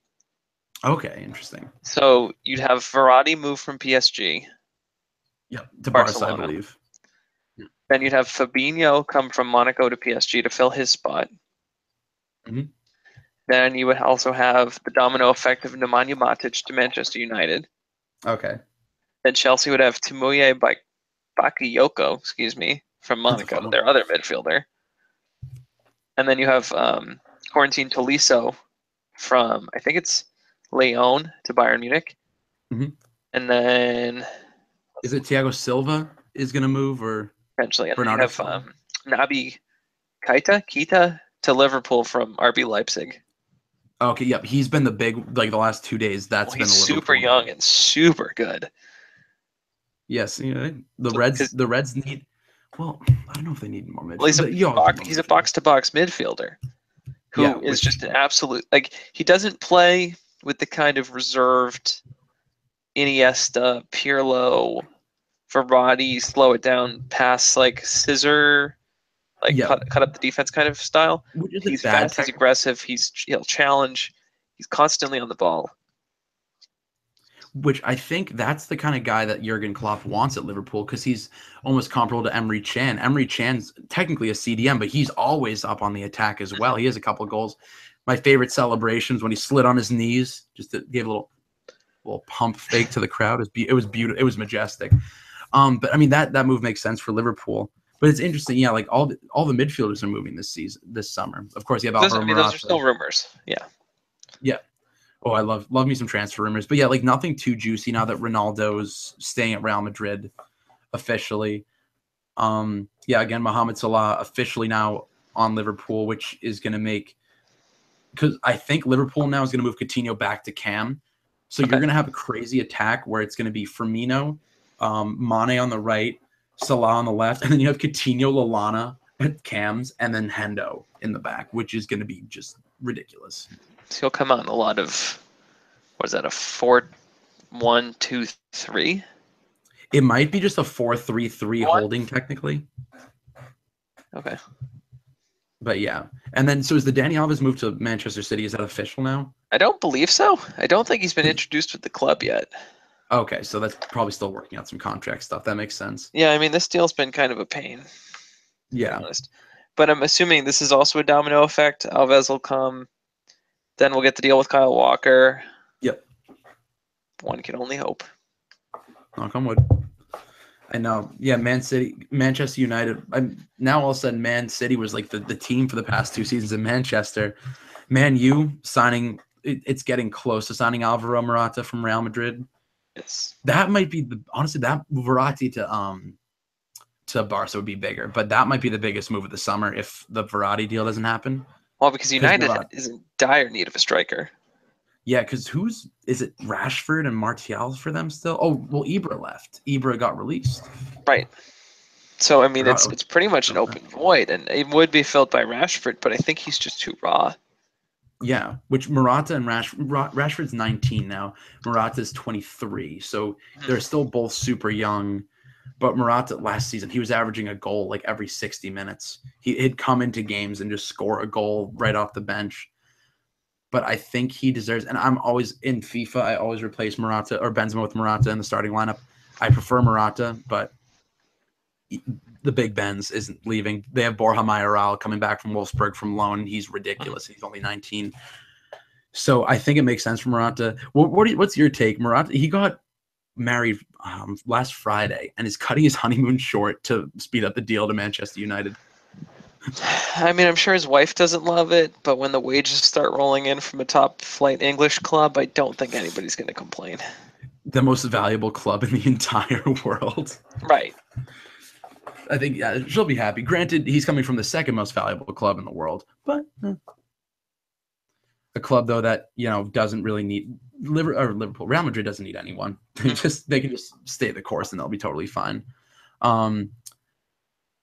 Okay, interesting. So you'd have Verratti move from PSG. Yep, to Barcelona, I believe. Then you'd have Fabinho come from Monaco to PSG to fill his spot. Then you would also have the domino effect of Nemanja Matic to Manchester United. Okay. Then Chelsea would have Timuye Bakayoko, from Monaco, their other midfielder. And then you have Quarantine Tolisso from, I think it's Lyon to Bayern Munich. And then... Is it Thiago Silva is going to move or... Eventually. And then you have Naby Keita to Liverpool from RB Leipzig. Okay, yep. He's been the big, like the last 2 days. That's been the super young and super good. Yes, the Reds need. Well, I don't know if they need more midfield. Well, he's a box-to-box midfielder who is just an absolute. Like he doesn't play with the kind of reserved Iniesta, Pirlo, Verratti, slow it down, pass like scissor. Cut up the defense kind of style. He's fast, he's aggressive, he'll challenge, he's constantly on the ball. Which I think that's the kind of guy that Jurgen Klopp wants at Liverpool because he's almost comparable to Emre Can. Emre Can's technically a CDM, but he's always up on the attack as well. He has a couple of goals. My favorite celebrations when he slid on his knees, just to give a little pump fake to the crowd. It was beautiful. It was majestic. But I mean that move makes sense for Liverpool. But it's interesting, yeah. Like all the midfielders are moving this summer. Of course, you have Alvaro Morata. Those are still rumors. Yeah. Oh, I love me some transfer rumors. But yeah, like nothing too juicy now that Ronaldo's staying at Real Madrid officially. Again, Mohamed Salah officially now on Liverpool, which is going to make because I think Liverpool now is going to move Coutinho back to Cam. So you're going to have a crazy attack where it's going to be Firmino, Mane on the right, Salah on the left, and then you have Coutinho, Lallana at Cams, and then Hendo in the back, which is going to be just ridiculous. So he'll come out in a lot of, what is that, a 4-2-3-1 1-2-3. It might be just a 4-3-3 holding technically. Okay. But yeah. And then so is the Dani Alves move to Manchester City? Is that official now? I don't believe so. I don't think he's been introduced with the club yet. Okay, so that's probably still working out some contract stuff. That makes sense. Yeah, I mean, this deal's been kind of a pain. Yeah. To be honest. But I'm assuming this is also a domino effect. Alves will come. Then we'll get the deal with Kyle Walker. Yep. One can only hope. Knock on wood. I know. Yeah, Manchester United. Now all of a sudden, Man City was like the team for the past 2 seasons in Manchester. Man U signing, it's getting close to signing Alvaro Morata from Real Madrid. Yes. That might be honestly that Verratti to Barca would be bigger, but that might be the biggest move of the summer if the Verratti deal doesn't happen. Well, because United is in dire need of a striker. Yeah, because is it Rashford and Martial for them still? Oh, well, Ibra left. Ibra got released. Right. So, I mean, it's pretty much an open void, and it would be filled by Rashford, but I think he's just too raw. Yeah, which Morata and Rashford's 19 now. Morata's 23. So they're still both super young. But Morata last season, he was averaging a goal like every 60 minutes. He'd come into games and just score a goal right off the bench. But I think he deserves, and I'm always in FIFA, I always replace Morata or Benzema with Morata in the starting lineup. I prefer Morata, but the Big Benz isn't leaving. They have Borja Mayoral coming back from Wolfsburg from loan. He's ridiculous. He's only 19. So I think it makes sense for Morata. What's your take? Morata, he got married last Friday and is cutting his honeymoon short to speed up the deal to Manchester United. I mean, I'm sure his wife doesn't love it, but when the wages start rolling in from a top flight English club, I don't think anybody's going to complain. The most valuable club in the entire world. Right. I think, yeah, she'll be happy. Granted, he's coming from the second most valuable club in the world, but a club, though, that, doesn't really need Liverpool. Real Madrid doesn't need anyone. They can just stay the course and they'll be totally fine.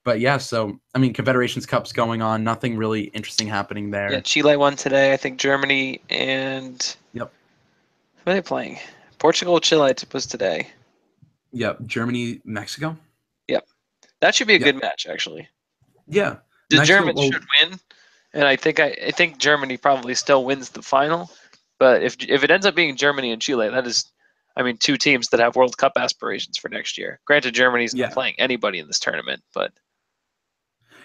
But yeah, so I mean, Confederations Cup's going on. Nothing really interesting happening there. Yeah, Chile won today. I think Germany and yep. Who are they playing? Portugal, Chile was today. Yep, Germany, Mexico. Yep, that should be a good match, actually. Yeah, the Germans should win, and I think Germany probably still wins the final. But if it ends up being Germany and Chile, that is, I mean, 2 teams that have World Cup aspirations for next year. Granted, Germany's not playing anybody in this tournament, but.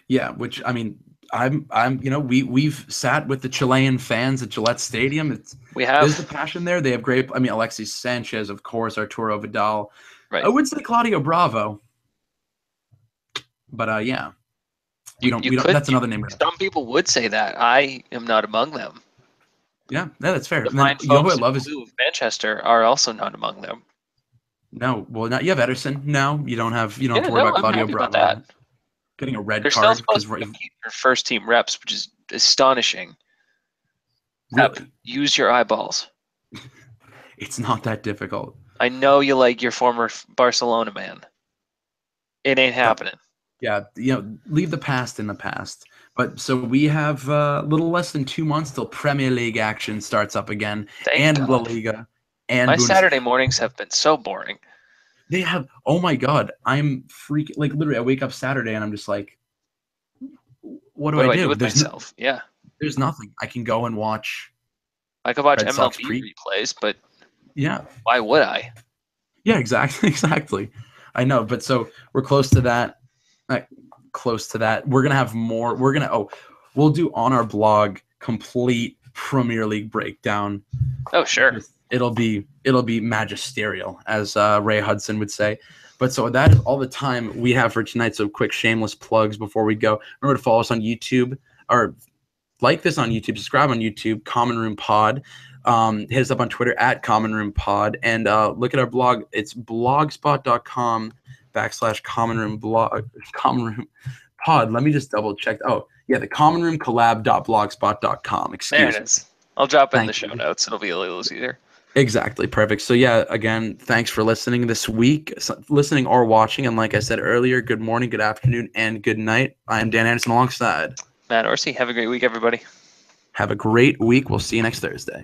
Yeah, which I mean, we've sat with the Chilean fans at Gillette Stadium. There's the passion there. They have great. I mean, Alexis Sanchez, of course, Arturo Vidal. Right. I would say Claudio Bravo, but yeah, we don't. That's another name. Some people would say that. I am not among them. Yeah, that's fair. The fine folks of Manchester are also not among them. No, well, not you have Ederson. No, you don't have. You don't have to worry about Claudio Bravo. About that. Getting a red card. They're still supposed to compete for first team reps, which is astonishing. Really? Use your eyeballs. It's not that difficult. I know you like your former Barcelona man. It ain't happening. Yeah, leave the past in the past. But so we have a little less than 2 months till Premier League action starts up again, and La Liga. And my Saturday mornings have been so boring. They have, oh my God, I'm freaking, like literally I wake up Saturday and I'm just like, what do I do with myself? There's nothing. I can go and watch. I could watch MLB replays, but yeah, why would I? Yeah, exactly. I know, but so we're close to that. We're going to have more. We'll do on our blog complete Premier League breakdown. Oh, sure. It'll be magisterial, as Ray Hudson would say. But so that is all the time we have for tonight. So quick shameless plugs before we go. Remember to follow us on YouTube, or like this on YouTube, subscribe on YouTube, Common Room Pod. Hit us up on Twitter at Common Room Pod, and look at our blog. It's blogspot.com/Common Room Pod. Let me just double check. Oh yeah, the Common Room Collab.blogspot.com. There it is. I'll drop it in the show notes. It'll be a little easier. Exactly. Perfect. So yeah, again, thanks for listening this week, listening or watching. And like I said earlier, good morning, good afternoon, and good night. I am Dan Anderson alongside Matt Orsi. Have a great week, everybody. Have a great week. We'll see you next Thursday.